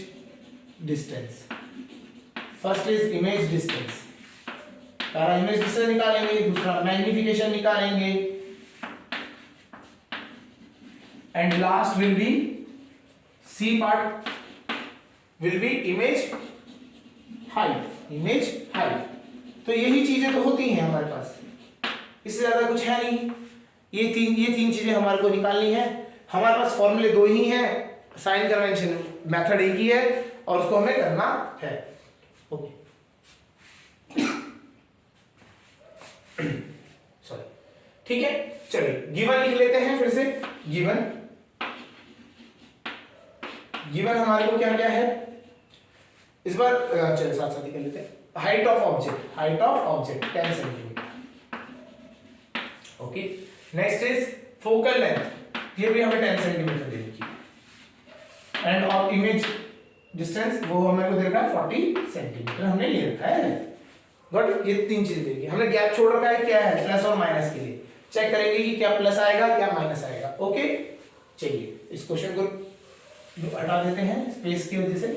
distance, first is image distance, पहला इमेज डिस्टेंस निकालेंगे, दूसरा मैग्निफिकेशन निकालेंगे, and last will be C part will be image height, image height. तो यही चीजें तो होती हैं हमारे पास, इससे ज्यादा कुछ है नहीं। ये तीन चीजें हमारे को निकालनी है। हमारे पास फॉर्मूले 2 ही हैं, साइन कन्वेंशन मेथड एक ही है, और उसको हमें करना है। ओके, सॉरी, ठीक है। चलिए गिवन लिख लेते हैं फिर से। गिवन हमारे को क्या क्या है इस बार, चलिए साथ साथ ही कर लेते हैं। Height of object 10 centimetre, okay. Next is focal length, ये भी हमें 10 सेंटीमीटर दे रखी है, एंड ऑफ इमेज डिस्टेंस वो हमें को दे रखा है 40 सेंटीमीटर हमने ले रखा है। बट ये 3 चीजें दे रखी है, हमने गैप छोड़ रखा है, क्या है, प्लस और माइनस के लिए। चेक करेंगे कि क्या प्लस आएगा क्या माइनस आएगा। ओके, चलिए इस क्वेश्चन को हटा देते हैं स्पेस की वजह से,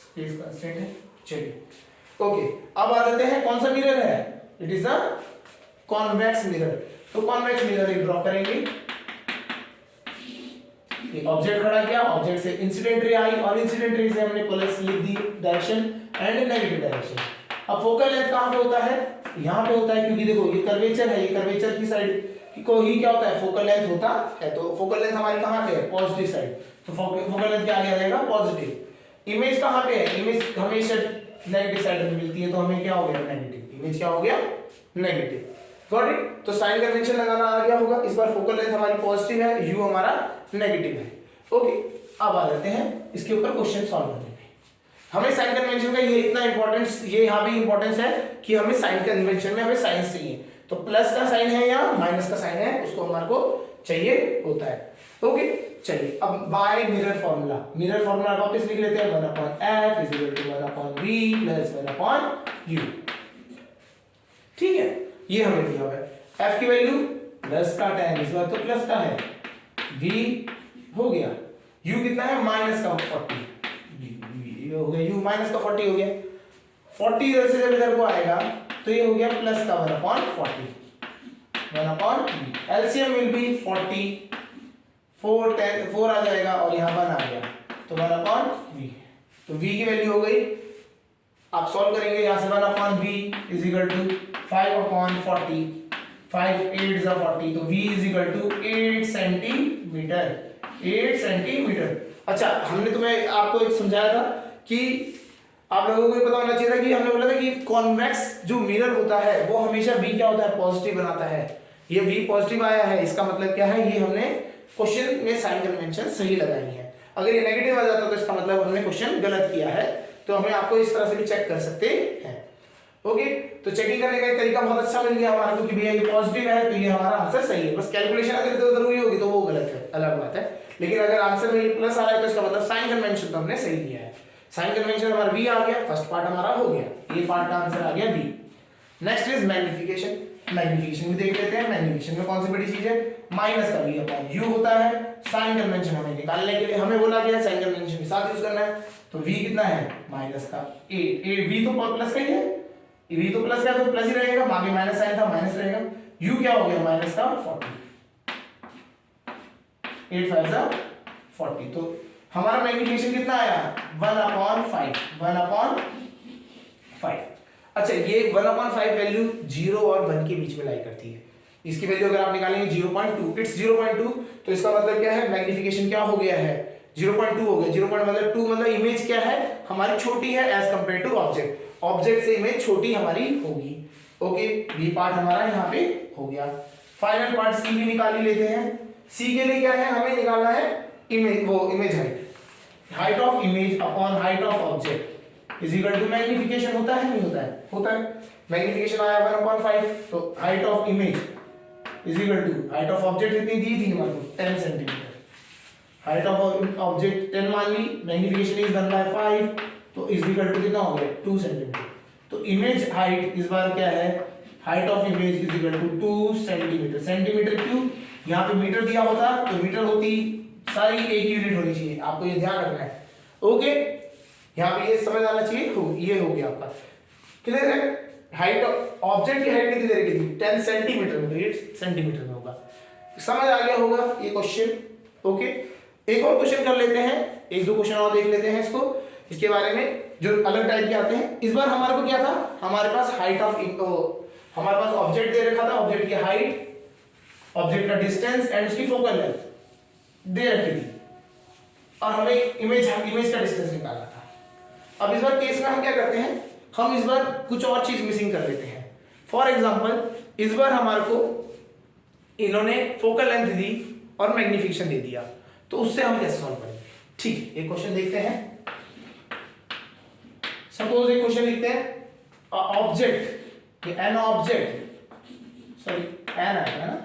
स्पेस कांस्टेंट है। चलिए ओके, अब आ जाते हैं कौन सा मिरर है, it is a convex mirror. तो कॉन्वेक्स मिरर एक ड्रॉ करेंगे, एक ऑब्जेक्ट खड़ा किया, ऑब्जेक्ट से इंसिडेंट रे आई, और इंसिडेंट रे से हमने प्लस लिख the direction and negative direction. अब फोकल लेंथ कहां पे होता है, यहां पे होता है, क्योंकि देखो ये कर्वेचर है, ये कर्वेचर की साइड को ही क्या होता है, फोकल लेंथ होता है। तो फोकल लेंथ हमारी कहां पे है, पॉजिटिव साइड, तो फोकल लेंथ क्या आ जाएगा, पॉजिटिव। इमेज कहां पे है, इमेज हमेशा नेगेटिव साइड में मिलती है, तो हमें क्या हो गया, नेगेटिव। इमेज क्या हो गया, नेगेटिव। Got it. तो साइन कन्वेंशन लगाना आ गया होगा। इस बार फोकल लेंथ हमारी पॉजिटिव है, यू हमारा नेगेटिव है। ओके, अब आ जाते हैं इसके ऊपर क्वेश्चन सॉल्व करने में। हमें साइन कन्वेंशन का ये इतना इंपॉर्टेंस, ये यहाँ भी इंपॉर्टेंस है कि हमें साइन कन्वेंशन में हमें साइंस चाहिए। तो प्लस का साइन है या माइनस का साइन है, उसको हमारे को चाहिए होता है। ओके, चलिए अब बाय मिरर फॉर्मूला वापस लिख लेते हैं, 1/f is equal to 1/v plus 1/u। ठीक है, ये हमें दिया हुआ है। f की वैल्यू प्लस का tan, इस बार तो प्लस का है, v हो गया, u कितना है, माइनस का 40 हो गया, u माइनस का 40 हो गया। 40 इधर से जब इधर को आएगा तो ये हो गया प्लस का 1/40, 1/v। एलसीएम विल बी 40 4 आ जाएगा और यहाँ 1 आ गया, तो 1/v। तो v की वैल्यू हो गई, आप सॉल्व करेंगे यहाँ से 1/v इज इक्वल टू 5/40, 5 8 40, तो v is equal to 8 centimetre, 8 centimetre. अच्छा, हमने तुम्हें आपको एक समझाया था कि आप लोगों को ये पता होना चाहिए था कि हमने बोला था कि कॉन्वेक्स जो मिरर होता है वो हमेशा v क्या होता है, पॉजिटिव बनाता है। ये v पॉजिटिव आया है, इसका मतलब क्या है, ये हमने क्वेश्चन में साइन कन्वेंशन सही लगाई है। अगर ये नेगेटिव आ जाता तो इसका मतलब हमने क्वेश्चन गलत किया है, तो हमें आपको इस तरह से भी चेक कर सकते हैं। ओके, तो चेकिंग करने का एक तरीका बहुत अच्छा मिल गया हमारे को कि भैया ये पॉजिटिव है तो ये हमारा आंसर सही है। बस कैलकुलेशन अगर इधर उधर हुई होगी तो वो गलत है, अलग बात है, लेकिन अगर आंसर में प्लस आ रहा है तो इसका मतलब साइन कन्वेंशन तो हमने सही दिया है। साइन कन्वेंशन हमारा v आ गया, फर्स्ट पार्ट हमारा हो गया, ये पार्ट का आंसर आ गया v। Next is magnification. Magnification भी देख लेते हैं। मैग्निफिकेशन में कौन सी बड़ी चीज है, माइनस का v अपॉन u होता है। साइन कन्वेंशन हमें निकालने के लिए हमें बोला गया साइन कन्वेंशन के साथ यूज करना है, तो v कितना है, माइनस का v तो प्लस का ही है, v तो प्लस का तो प्लस ही रहेगा, आगे माइनस साइन था माइनस रहेगा। u क्या हो गया, माइनस का 40, 8 5 40, तो हमारा मैग्निफिकेशन कितना आया, 1/5, 1/5। अच्छा, ये 1/5 वैल्यू 0 और 1 के बीच में लाई करती है। इसकी वैल्यू अगर आप निकालेंगे 0.2, इट्स 0.2, तो इसका मतलब क्या है, मैग्निफिकेशन क्या हो गया है, 0.2 हो गया। 0. मतलब 2 मतलब इमेज क्या है हमारी छोटी है as compare to object, object से इमेज छोटी हमारी होगी। ओके, बी पार्ट हमारा यहाँ पे हो गया। फाइनल पार्ट सी भी निकाल ही लेते हैं। सी के लिए क्या है, हमें निकालना है इमेज, वो image height of image upon height of object is equal to magnification. होता है नहीं होता है, होता है। मैग्निफिकेशन आया 1/5, तो height of image is equal to height of object इतनी दी थी हमारे को 10 सेंटीमीटर, हाइट ऑफ ऑब्जेक्ट 10 मान ली, मैग्निफिकेशन इज 1/5, तो इज इक्वल टू कितना हो गया, 2 सेंटीमीटर। तो इमेज हाइट इस बार क्या है, height of image is equal to 2 centimetre. Centimetre क्यों, यहाँ पे मीटर दिया होता तो मीटर होती, सारी एक यूनिट होनी चाहिए, आपको ये ध्यान रखना है। ओके, यहाँ पे ये समझ आना चाहिए, ये हो गया आपका क्लियर है। हाइट ऑब्जेक्ट की हाइट कितनी दे रखी थी, 10 सेंटीमीटर में, तो 8 सेंटीमीटर में होगा। समझ आ गया होगा ये क्वेश्चन। ओके, एक और क्वेश्चन कर लेते हैं, एक दो क्वेश्चन और देख लेते हैं इसको, इसके बारे में जो अलग टाइप के आते हैं। इस बार हमारे को क्या था, हमारे पास हाइट ऑफ हमारे पास ऑब्जेक्ट दे रखा था, ऑब्जेक्ट की हाइट, ऑब्जेक्ट का डिस्टेंस एंड उसकी फोकल लेंथ दे रखी थी, और हमें इमेज का डिस्टेंस निकालना था। अब इस बार केस में हम क्या करते हैं, हम इस बार कुछ और चीज मिसिंग कर लेते हैं। फॉर एग्जांपल, इस बार हमारे को इन्होंने फोकल लेंथ दी और मैग्निफिकेशन दे दिया, तो उससे हम कैसे सॉल्व करेंगे। ठीक है, एक क्वेश्चन देखते हैं। सपोज एक क्वेश्चन लिखते हैं, object, an object, sorry an आएगा ना,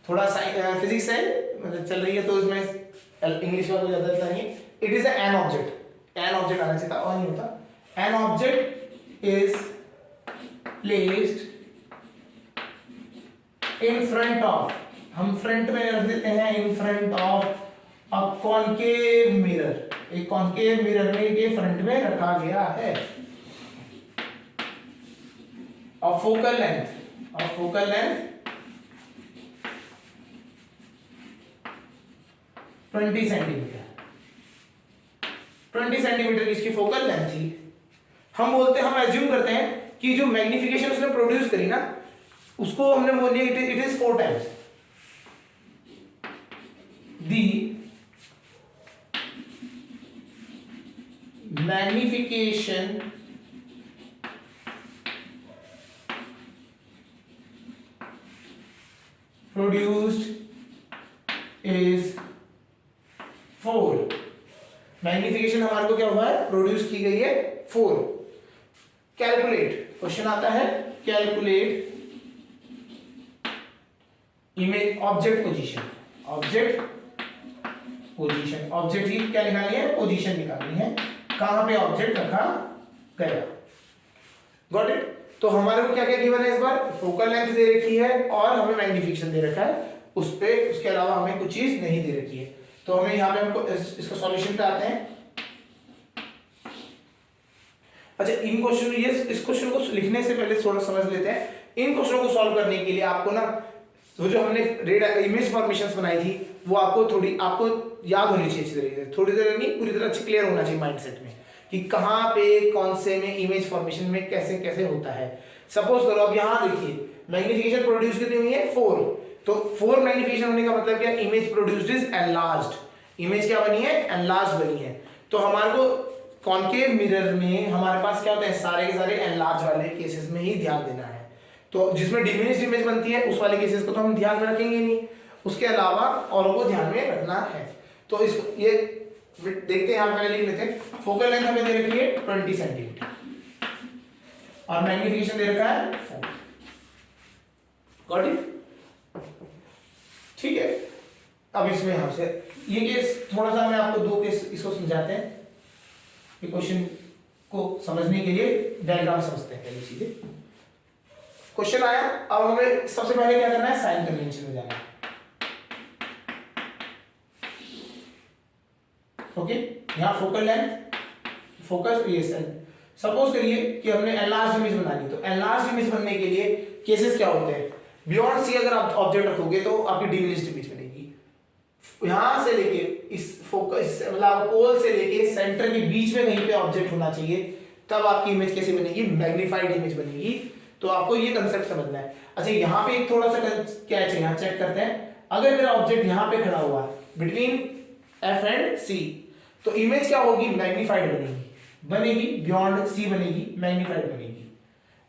थोड़ा फिजिक्स है मतलब चल रही है तो इसमें इंग्लिश का कोई ज्यादा रहता नहीं। It is an object, an object आना चाहिए था और नहीं होता। An object is placed in front of, हम फ्रंट में रख देते हैं, इन front of a concave mirror, एक कॉनकेव मिरर में ये फ्रंट में रखा गया है। और फोकल लेंथ 20 सेंटीमीटर, 20 सेंटीमीटर की इसकी फोकल लेंथ थी। हम बोलते हैं, हम एज्यूम करते हैं कि जो मैग्निफिकेशन उसने प्रोड्यूस करी ना, उसको हमने बोल दिया it is 4 times the magnification produced is 4। Magnification हमारे को क्या हुआ है, प्रोड्यूस की गई है 4। कैलकुलेट, क्वेश्चन आता है calculate image object position, object की क्या निकालनी है, पोजीशन निकालनी है, कहां पे ऑब्जेक्ट रखा गया। Got it. तो हमारे को क्या क्या गिवन है इस बार, फोकल लेंथ दे रखी है और हमें मैग्निफिकेशन दे रखा है, उसके अलावा हमें कुछ चीज नहीं दे रखी है। तो हमें यहाँ पे हमको इसका सॉल्यूशन पे आते हैं। अच्छा, इन क्वेश्चन इस क्वेश्चन को लिखने से पहले थोड़ा समझ लेते हैं। इन क्वेश्चनों को सॉल्व करने के लिए आपको ना वो जो हमने रेड इमेज फॉर्मेशंस बनाई थी वो आपको याद होनी चाहिए अच्छी तरीके से, थोड़ी देर नहीं, पूरी तरह अच्छी क्लियर होना चाहिए माइंडसेट में कि कहाँ पे कौन से में इमेज फॉर्मेशन में कैसे कैसे होता है। सपोज करो अब यहाँ देखिए मैग्निफिकेशन प्रोड्यूस कितनी हुई है 4, तो 4 मैग्निफिकेशन होने का मतलब क्या, image produced is enlarged, image क्या बनी है, एनलार्ज बनी है। तो हमारे को कॉनकेव मिरर में हमारे पास क्या होता है, सारे के सारे एनलार्ज वाले केसेस में ही ध्यान देना है। तो जिसमें डिमिनिश्ड इमेज बनती है उस वाले केसेस को तो हम ध्यान में रखेंगे नहीं, उसके अलावा औरों को ध्यान में रखना है। तो इस ये देखते हैं, यहाँ पहले लिख लेते हैं। फोकल लेंथ हमें दे रखी है 20 सेंटीमीटर और मैग्निफिकेशन दे रखा है 4। Got it? ठीक है। अब इसमें हमसे ये केस थोड़ा सा मैं आपको 2 केस इसको समझाते हैं, ये क्वेश्चन को समझने के लिए डायग्राम समझते हैं पहले सीधे। क्वेश्चन आया, अब हमें सबसे पहले क्या करना है, साइन कन्वेंशन में जाना है। ओके, यहाँ focal length, focus creation. Suppose करिए कि हमने एनलार्ज इमेज बनानी, तो एनलार्ज इमेज बनने के लिए केसेस क्या होते हैं, बियॉन्ड सी अगर आप ऑब्जेक्ट रखोगे तो आपकी डिमिनिश्ड इमेज बनेगी। यहां से लेके इस फोकस मतलब पोल से लेके सेंटर के बीच में कहीं पे ऑब्जेक्ट होना चाहिए, तब आपकी इमेज कैसे बनेगी, मैग्नीफाइड इमेज बनेगी। तो आपको ये कंसेप्ट समझना है। अच्छा, यहाँ पे एक थोड़ा सा क्या है, यहाँ चेक करते हैं। अगर मेरा ऑब्जेक्ट यहाँ पे खड़ा हुआ बिटवीन एफ एंड सी, तो इमेज क्या होगी, मैग्नीफाइड बनेगी बियॉन्ड सी बनेगी, मैग्नीफाइड बनेगी।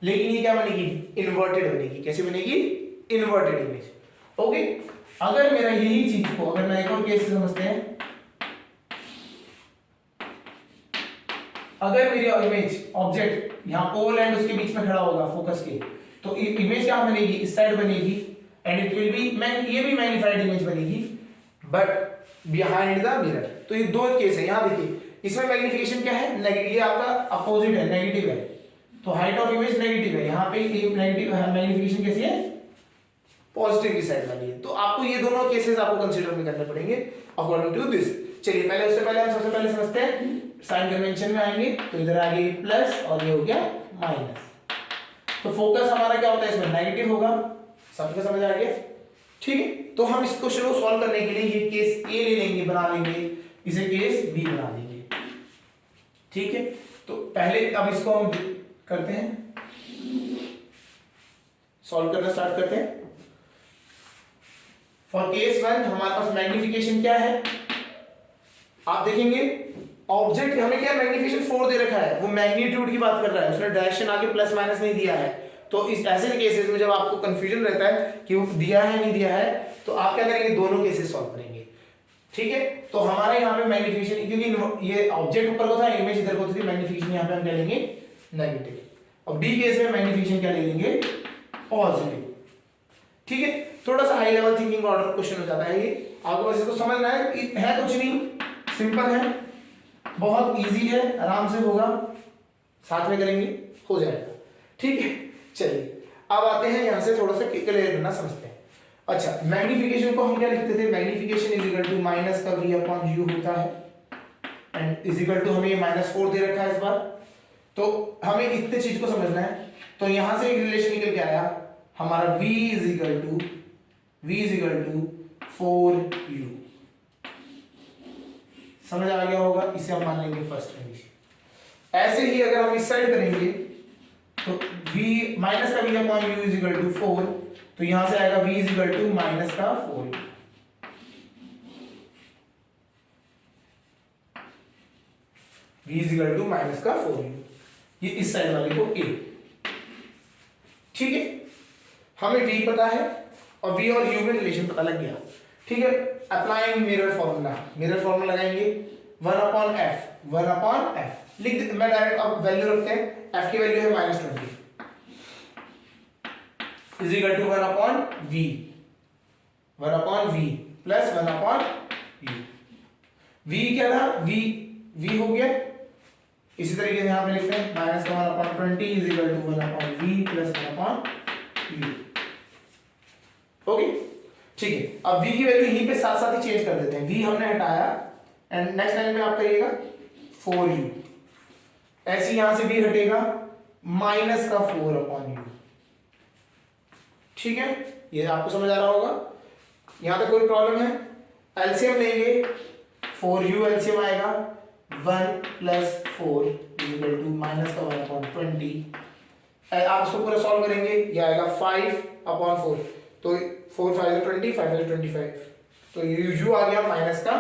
लेकिन ये क्या बनेगी, इन्वर्टेड बनेगी। कैसे बनेगी, इन्वर्टेड इमेज। ओके, अगर मेरा यही चीज को, अगर मैं एक और केस समझते हैं, अगर मेरी इमेज ऑब्जेक्ट यहाँ पोल एंड उसके बीच में खड़ा होगा फोकस के, तो इमेज क्या बनेगी, इस साइड बनेगी एंड इट विल बी, ये भी मैग्नीफाइड इमेज बनेगी बट बिहाइंड द मिरर। तो ये 2 केस है। यहाँ देखिए इसमें मैग्निफिकेशन क्या है, ये आपका अपोजिट है, नेगेटिव है, तो हाइट ऑफ इमेज नेगेटिव है। यहाँ पे नेगेटिव मैग्निफिकेशन कैसी है, पॉजिटिव की साइड वाली है। तो आपको ये दोनों केसेस आपको कंसीडर में करने पड़ेंगे अकॉर्डिंग टू दिस। चलिए उससे पहले हम सबसे पहले समझते हैं, साइन कन्वेंशन में आएंगे तो इधर आ गई प्लस और ये हो गया माइनस। तो फोकस हमारा क्या होता है, इसमें नेगेटिव होगा। सबको समझ आ गया? ठीक है। तो हम इस क्वेश्चन को सॉल्व करने के लिए ये केस ए ले लेंगे, बना लेंगे, इसे केस बी बना देंगे। ठीक है। तो पहले अब इसको हम करते हैं, सॉल्व करना स्टार्ट करते हैं। फॉर केस 1 हमारे पास मैग्निफिकेशन क्या है, आप देखेंगे ऑब्जेक्ट हमें क्या मैग्निफिकेशन 4 दे रखा है, वो मैग्नीट्यूड की बात कर रहा है, उसने डायरेक्शन आगे प्लस माइनस नहीं दिया है। तो इस ऐसे केसेस में जब आपको कंफ्यूजन रहता है कि वो दिया है नहीं दिया है, तो आप क्या करेंगे, दोनों केसेस सॉल्व करेंगे। ठीक है। तो हमारे यहाँ पे मैग्निफिकेशन, क्योंकि ये ऑब्जेक्ट ऊपर को था, इमेज इधर को थी, मैग्निफिकेशन यहाँ पे हम क्या लेंगे, नेगेटिव। और बी केस में मैग्निफिकेशन क्या ले लेंगे, पॉजिटिव। ठीक है। थोड़ा सा high level thinking order question हो जाता है ये, आपको बस इसको समझना है कुछ नहीं, सिंपल है, बहुत इजी है, आराम से होगा, साथ में करेंगे हो जाएगा। ठीक है। चलिए अब आते हैं यहां से थोड़ा सा क्लियर करना समझते हैं। अच्छा, मैग्निफिकेशन को हम क्या लिखते थे, magnification is equal to minus का v अपॉन u होता है एंड इज इक्वल टू हमें -4 दे रखा है इस बार। तो हमें इतने चीज को समझना है। तो यहां से एक रिलेशन निकल के आया हमारा v is equal to 4u। समझ आ गया होगा? इसे हम मान लेंगे फर्स्ट कंडीशन। ऐसे ही अगर हम इस साइड करेंगे तो v माइनस का v upon u is equal to 4, तो यहां से आएगा v is equal to minus का 4, v is equal to minus का 4। ये इस साइड वाले को a। ठीक है। हमें v पता है और v और u में रिलेशन पता लग गया। ठीक है। अप्लाइंग मिरर फॉर्मूला लगाएंगे 1 अपॉन f लिख, मैं डायरेक्ट अब वैल्यू रखते हैं, f की वैल्यू है -20 is equal to 1 upon v plus 1 upon u। v क्या था, v हो गया। इसी तरीके से यहां पे लिखते हैं -1/20 is equal to 1 upon v plus 1 upon u। Okay. ठीक है। अब v की वैल्यू यहीं पे साथ साथ ही चेंज कर देते हैं, v हमने हटाया एंड नेक्स्ट लाइन में आप करिएगा 4u, ऐसे यहां से v हटेगा माइनस का 4 अपॉन u। ठीक है। ये आपको समझ आ रहा होगा? यहां तक कोई प्रॉब्लम है? एलसीएम लेंगे 4u एलसीएम आएगा 1 प्लस 4 इक्वल टू माइनस का 1/20। आप इसको पूरा सॉल्व करेंगे, ये आएगा 5/4, तो 4 5 20, 5 25, तो u आ गया माइनस का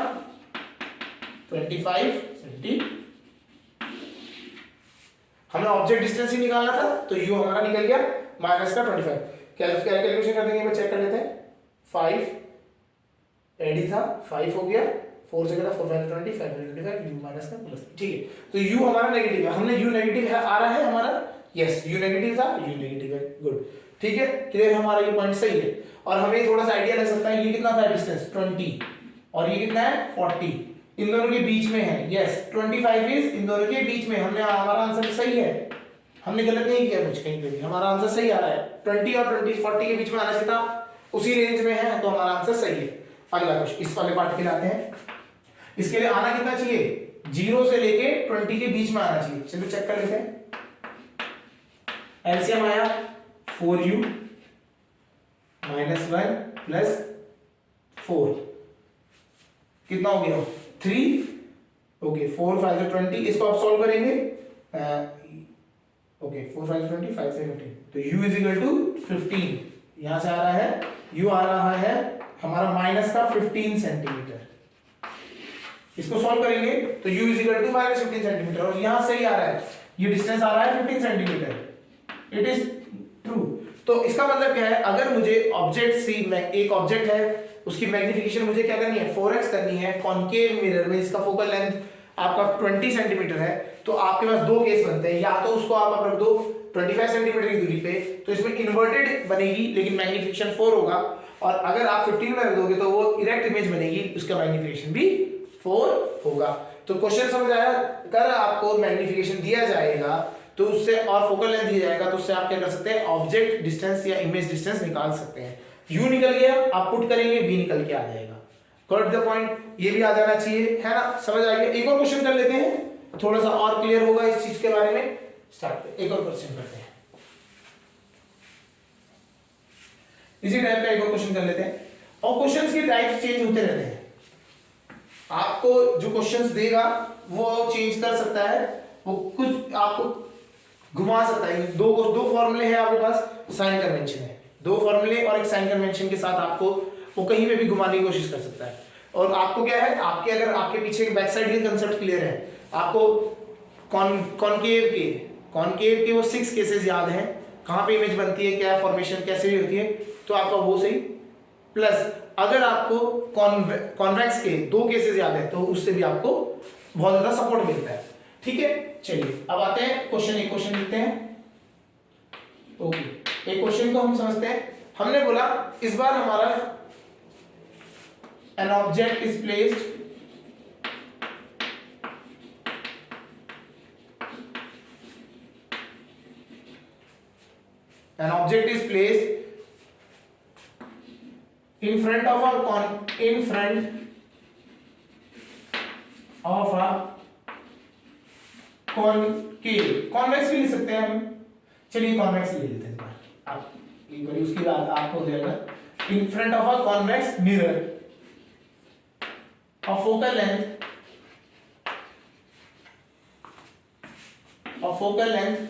25 सेंटीमीटर। हमें ऑब्जेक्ट डिस्टेंस ही निकालना था, तो u हमारा निकल गया माइनस का 25। कैलकुलेशन कर देंगे, चेक कर लेते हैं। 5 एडी था, 5 हो गया, 4 से गया 4 5 20, 5 25, u माइनस का प्लस। ठीक है, तो u हमारा नेगेटिव है, हमने u नेगेटिव है आ रहा है हमारा, यस u नेगेटिव था, u नेगेटिव है, गुड। ठीक है, क्लियर, हमारा ये पॉइंट सही है। और हमें थोड़ा सा आइडिया लग सकता है ये कितना था डिस्टेंस 20 और ये कितना है 40, इन दोनों के बीच में है, यस 25 इज इन दोनों के बीच में। हमने हमारा आंसर सही है, हमने गलत नहीं किया कुछ कहीं पे भी, हमारा आंसर सही आ रहा है। 20 और 40 के बीच में आना चाहिए था, उसी रेंज में है, तो हमारा आंसर सही है। अगला क्वेश्चन, इस वाले पार्ट के लिए आते हैं। इसके लिए आना कितना चाहिए, 0 से लेके 20 के बीच में आना चाहिए। चलो चेक कर लेते हैं। एलसीएम आया 4u माइनस 1 प्लस 4, कितना हो गया 3, ओके 4 5 20, इसको आप सॉल्व करेंगे, ओके 4 5 20, 5 से 15, तो u इज इक्वल टू 15, यहां से आ रहा है u आ रहा है हमारा माइनस का 15 सेंटीमीटर। इसको सॉल्व करेंगे तो u is equal to minus 15 centimetre, और यहां से ही आ रहा है, ये डिस्टेंस आ रहा है 15 सेंटीमीटर, इट इज ट्रू। तो इसका मतलब क्या है, अगर मुझे ऑब्जेक्ट सी में एक ऑब्जेक्ट है, उसकी मैग्निफिकेशन मुझे क्या करनी है 4x करनी है, कॉनकेव मिरर में इसका फोकल लेंथ आपका 20 सेंटीमीटर है, तो आपके पास दो केस बनते हैं, या तो उसको आप रख दो 25 सेंटीमीटर की दूरी पे, तो इसमें इन्वर्टेड बनेगी लेकिन मैग्निफिकेशन 4 होगा, और अगर आप 15 में रख दोगे तो वो इरेक्ट इमेज बनेगी, उसका मैग्निफिकेशन भी 4 होगा। तो क्वेश्चन समझ आया, अगर आपको मैग्निफिकेशन दिया जाएगा तो उससे और फोकल लेंथ दिया जाएगा, तो उससे आप क्या कर सकते हैं, ऑब्जेक्ट डिस्टेंस या इमेज डिस्टेंस निकाल सकते हैं। u निकल गया, आप पुट करेंगे v निकल के आ जाएगा। गॉट द पॉइंट, ये भी आ जाना चाहिए, है ना, समझ आ गया। एक और क्वेश्चन कर लेते हैं, थोड़ा सा और क्लियर होगा इस चीज के बारे में। स्टार्ट, एक और क्वेश्चन करते हैं, इसी टाइप का एक और क्वेश्चन कर लेते हैं। और क्वेश्चंस के टाइप्स चेंज होते रहते हैं, आपको जो क्वेश्चंस देगा वो चेंज कर सकता है, वो कुछ आपको घुमा सकता है। दो फॉर्मूले हैं आपके पास, साइन कन्वेंशन है, दो फॉर्मूले और एक साइन कन्वेंशन के साथ आपको वो कहीं पे भी घुमाने की कोशिश कर सकता है। और आपको क्या है, आपके अगर आपके पीछे बैक साइड के कंसेप्ट क्लियर है, आपको कॉनकेव के वो 6 केसेस याद हैं, कहां पे इमेज बनती है, क्या फॉर्मेशन कैसे होती है, तो आपका वो सही। प्लस अगर आपको कॉन्वेक्स के 2 केसेस याद है, तो उससे भी आपको बहुत ज्यादा सपोर्ट मिलता है। ठीक है, चलिए अब आते हैं क्वेश्चन, एक क्वेश्चन लिखते हैं। ओके, एक क्वेश्चन को हम समझते हैं। हमने बोला इस बार हमारा an object is placed in front of a concave, convex भी लिख सकते हैं हम, चलिए कॉन्वेक्स ले लेते हैं। आप एक बार उसकी बात आपको हो जाएगा, इन front of a convex mirror of focal length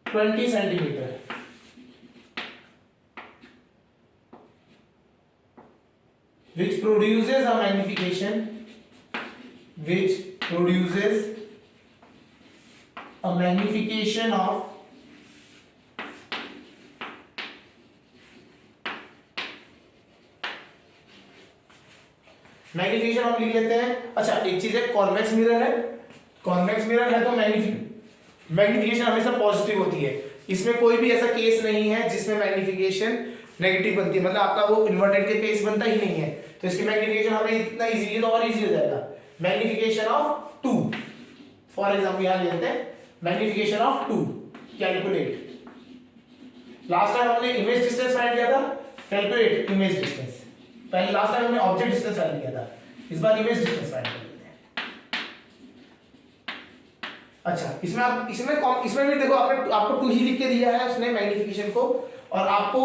20 centimeter, which produces a magnification of magnification हम लिख लेते हैं। अच्छा, एक चीज है, कॉन्वेक्स मिरर है, तो मैग्निफिकेशन हमेशा पॉजिटिव होती है, इसमें कोई भी ऐसा केस नहीं है जिसमें मैग्निफिकेशन नेगेटिव बनती है, मतलब आपका वो इन्वर्टेड के केस बनता ही नहीं है, तो इसकी मैग्निफिकेशन हमें इतना इजीली, तो और इजी हो जाएगा। मैग्निफिकेशन ऑफ 2, फॉर एग्जांपल यहां ले लेते हैं, magnification of 2 calculate. Last time हमने इमेज डिस्टेंस फाइंड किया था, कैलकुलेट इमेज डिस्टेंस। पहले लास्ट टाइम हमने ऑब्जेक्ट डिस्टेंस फाइंड किया था, इस बार इमेज डिस्टेंस फाइंड कर लेते हैं। अच्छा, इसमें भी देखो आपको 2 ही लिख के दिया है उसने मैग्निफिकेशन को, और आपको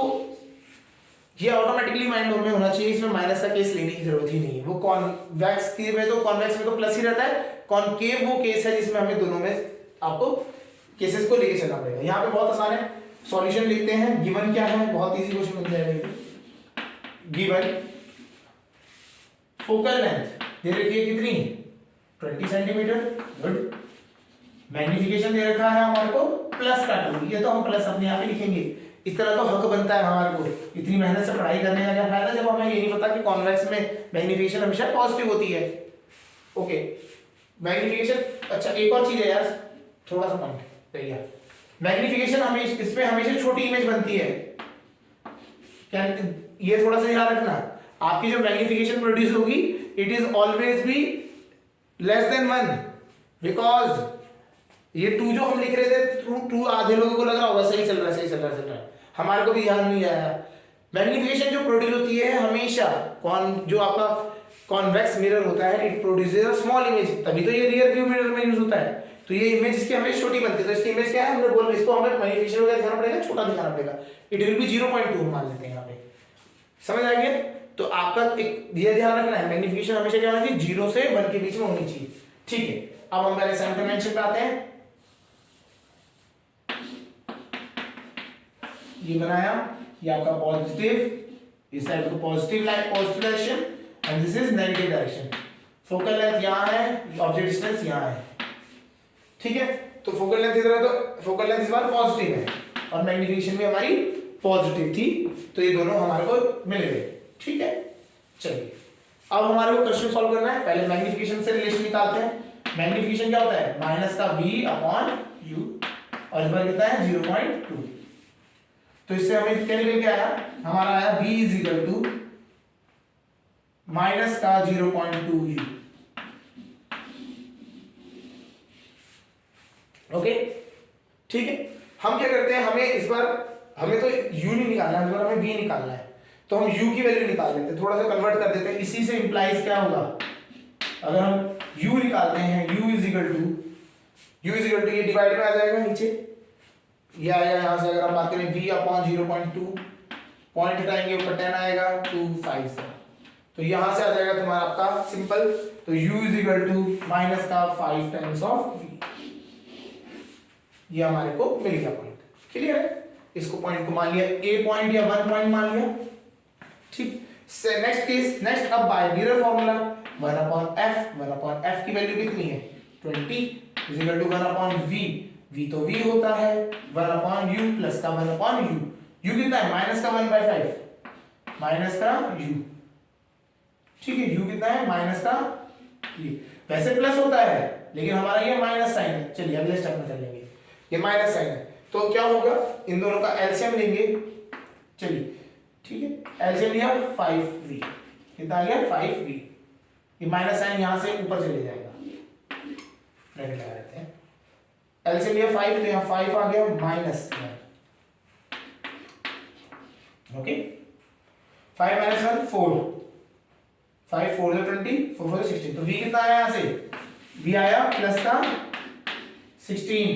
ये ऑटोमेटिकली माइंड में होना चाहिए, इसमें माइनस का केस लेने की जरूरत ही नहीं है। वो कॉन्वेक्स में तो कॉन्वेक्स में तो प्लस ही रहता है, कॉनकेव वो केस है जिसमें हमें दोनों में आपको केसेस को लेके चलना पड़ेगा। यहाँ पे बहुत आसान है, सॉल्यूशन लिखते हैं। गिवन क्या है, बहुत इजी क्वेश्चन बन जाएगा। गिवन फोकल लेंथ दे रखी है कितनी, 20 सेंटीमीटर, गुड। मैग्निफिकेशन दे रखा है हमारे को प्लस का 2, ये तो हम प्लस अपने यहाँ पे लिखेंगे। इस तरह तो हक बनता है हमारे को, इतनी मेहनत से पढ़ाई करने का क्या फायदा जब हमें ये नहीं पता कि कॉन्वेक्स में मैग्निफिकेशन हमेशा पॉजिटिव होती है। Okay, magnification. अच्छा एक और चीज है यार, थोड़ा सा पॉइंट भैया, मैग्निफिकेशन हमेशा इसमें हमेशा छोटी इमेज बनती है क्या, ये थोड़ा सा ध्यान रखना। आपकी जो मैग्निफिकेशन प्रोड्यूस होगी it is always be less than 1, because ये 2 जो हम लिख रहे थे 2 आधे लोगों को लग रहा होगा सही चल रहा है, सही चल रहा है, चल रहा है, हमारे को भी ध्यान नहीं आया। मैग्निफिकेशन जो प्रोड्यूस होती है हमेशा जो आपका कॉन्वेक्स मिरर होता है, it produces a small image, तभी तो ये रियर व्यू मिरर में यूज होता है। तो ये इमेज इसकी हमें छोटी बनती है, तो इसकी इमेज क्या है, हमने बोला इसको हमें मैग्निफिकेशन वगैरह दिखाना पड़ेगा, छोटा दिखाना पड़ेगा। इट विल बी 0.2 मान लेते हैं यहाँ पे, समझ आ गया। तो आपका एक ये ध्यान रखना है, मैग्निफिकेशन हमेशा क्या होना चाहिए, 0 से 1 के बीच में होनी चाहिए। ठीक है, अब हम पहले साइन कन्वेंशन पे आते हैं। ये बनाया, ये आपका पॉजिटिव, इस साइड को positive line, positive direction, and this is negative direction. Focal length यहाँ है, ऑब्जेक्ट डिस्टेंस यहाँ है। ठीक है, तो फोकल लेंथ इधर है, तो फोकल लेंथ इस बार पॉजिटिव है और मैग्निफिकेशन भी हमारी पॉजिटिव थी, तो ये दोनों हमारे को मिल गए। ठीक है, चलिए अब हमारे को क्वेश्चन सॉल्व करना है। पहले मैग्निफिकेशन से रिलेशन निकालते हैं। मैग्निफिकेशन क्या होता है, माइनस का v अपॉन u, और इस बार कितना है 0.2। तो इससे हमें क्या निकल के आया, हमारा आया v is equal to minus का 0.2u। ओके, ठीक है। हम क्या करते हैं, हमें इस बार हमें तो u नहीं निकालना है, इस बार हमें v निकालना है, तो हम u की वैल्यू निकाल लेते हैं, थोड़ा सा कन्वर्ट कर देते हैं। इसी से इंप्लाइज क्या होगा, अगर हम u निकालते हैं, u इज इक्वल टू ये डिवाइड में आ जाएगा, नीचे ये आएगा। यहां से अगर हम बात करें v अपॉन 0.2, पॉइंट हटाएंगे ऊपर 10 आएगा, 2 5 से, तो यहां से आ जाएगा तुम्हारा आपका सिंपल, तो u is equal to minus का 5 टाइम्स ऑफ v। ये हमारे को मिल गया पॉइंट, क्लियर है। इसको पॉइंट को मान लिया a पॉइंट या 1 पॉइंट मान लिया। ठीक, नेक्स्ट केस, नेक्स्ट अब बाय मिरर फार्मूला 1 f की वैल्यू कितनी है 20 is equal to 1 v, v तो v होता है 1 u प्लस का 1 u, u कितना है माइनस का 1/5 माइनस का u। ठीक है, u कितना है माइनस का, ये वैसे प्लस होता है लेकिन हमारा ये माइनस साइन है। चलिए अगले स्टेप में चलेंगे, ये माइनस साइन है तो क्या होगा, इन दोनों का एलसीएम लेंगे। चलिए ठीक है, एलसीएम लिया 5v, कितना आ गया 5v, ये माइनस साइन यहां से ऊपर चले जाएगा, ब्रैकेट लगा देते हैं। एलसीएम लिया 5 तो यहां 5 आ गया माइनस, ओके 5 माइनस 1 4, 5 4 से 20, 4 4 से 16, तो v कितना आया यहां से, v आया प्लस का 16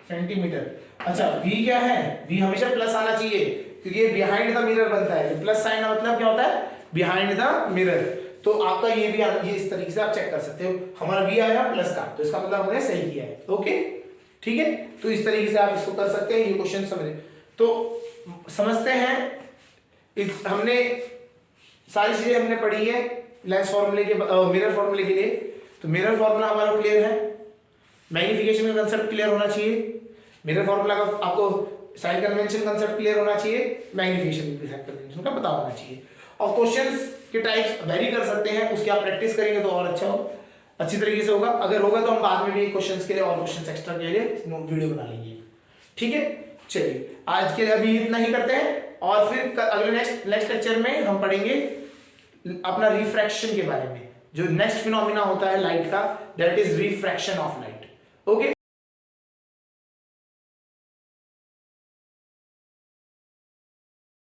सेंटीमीटर। अच्छा v क्या है, v हमेशा प्लस आना चाहिए क्योंकि ये बिहाइंड द मिरर बनता है। प्लस साइन का मतलब क्या होता है, बिहाइंड द मिरर। तो आपका ये भी ये इस तरीके से आप चेक कर सकते हो, हमारा v आया प्लस का, तो इसका मतलब हमने सही किया है। ओके ठीक है, तो इस तरीके से आप इसको कर सकते हैं। ये क्वेश्चन समझे तो समझते हैं, इस हमने सारी चीजें हमने पढ़ी है लेंस फॉर्मूले के मिरर फॉर्मूले के लिए। तो मिरर फॉर्मूला हमारा क्लियर है, मैग्निफिकेशन का कंसेप्ट क्लियर होना चाहिए, मिरर फॉर्मूला का आपको साइन कन्वेंशन कंसेप्ट क्लियर होना चाहिए, मैग्निफिकेशन कन्वेंशन का पता होना चाहिए। और क्वेश्चंस के टाइप्स वेरी कर सकते हैं, उसकी आप प्रैक्टिस करेंगे तो और अच्छा हो, अच्छी तरीके से होगा। अगर होगा तो हम बाद में भी क्वेश्चंस के लिए और क्वेश्चंस एक्स्ट्रा के लिए वीडियो बना लेंगे। ठीक है, चलिए आज के लिए अभी इतना ही करते हैं, और फिर अगले नेक्स्ट लेक्चर में हम पढ़ेंगे अपना रिफ्रैक्शन के बारे में, जो नेक्स्ट फिनोमिना होता है लाइट का, that is refraction of light. Okay.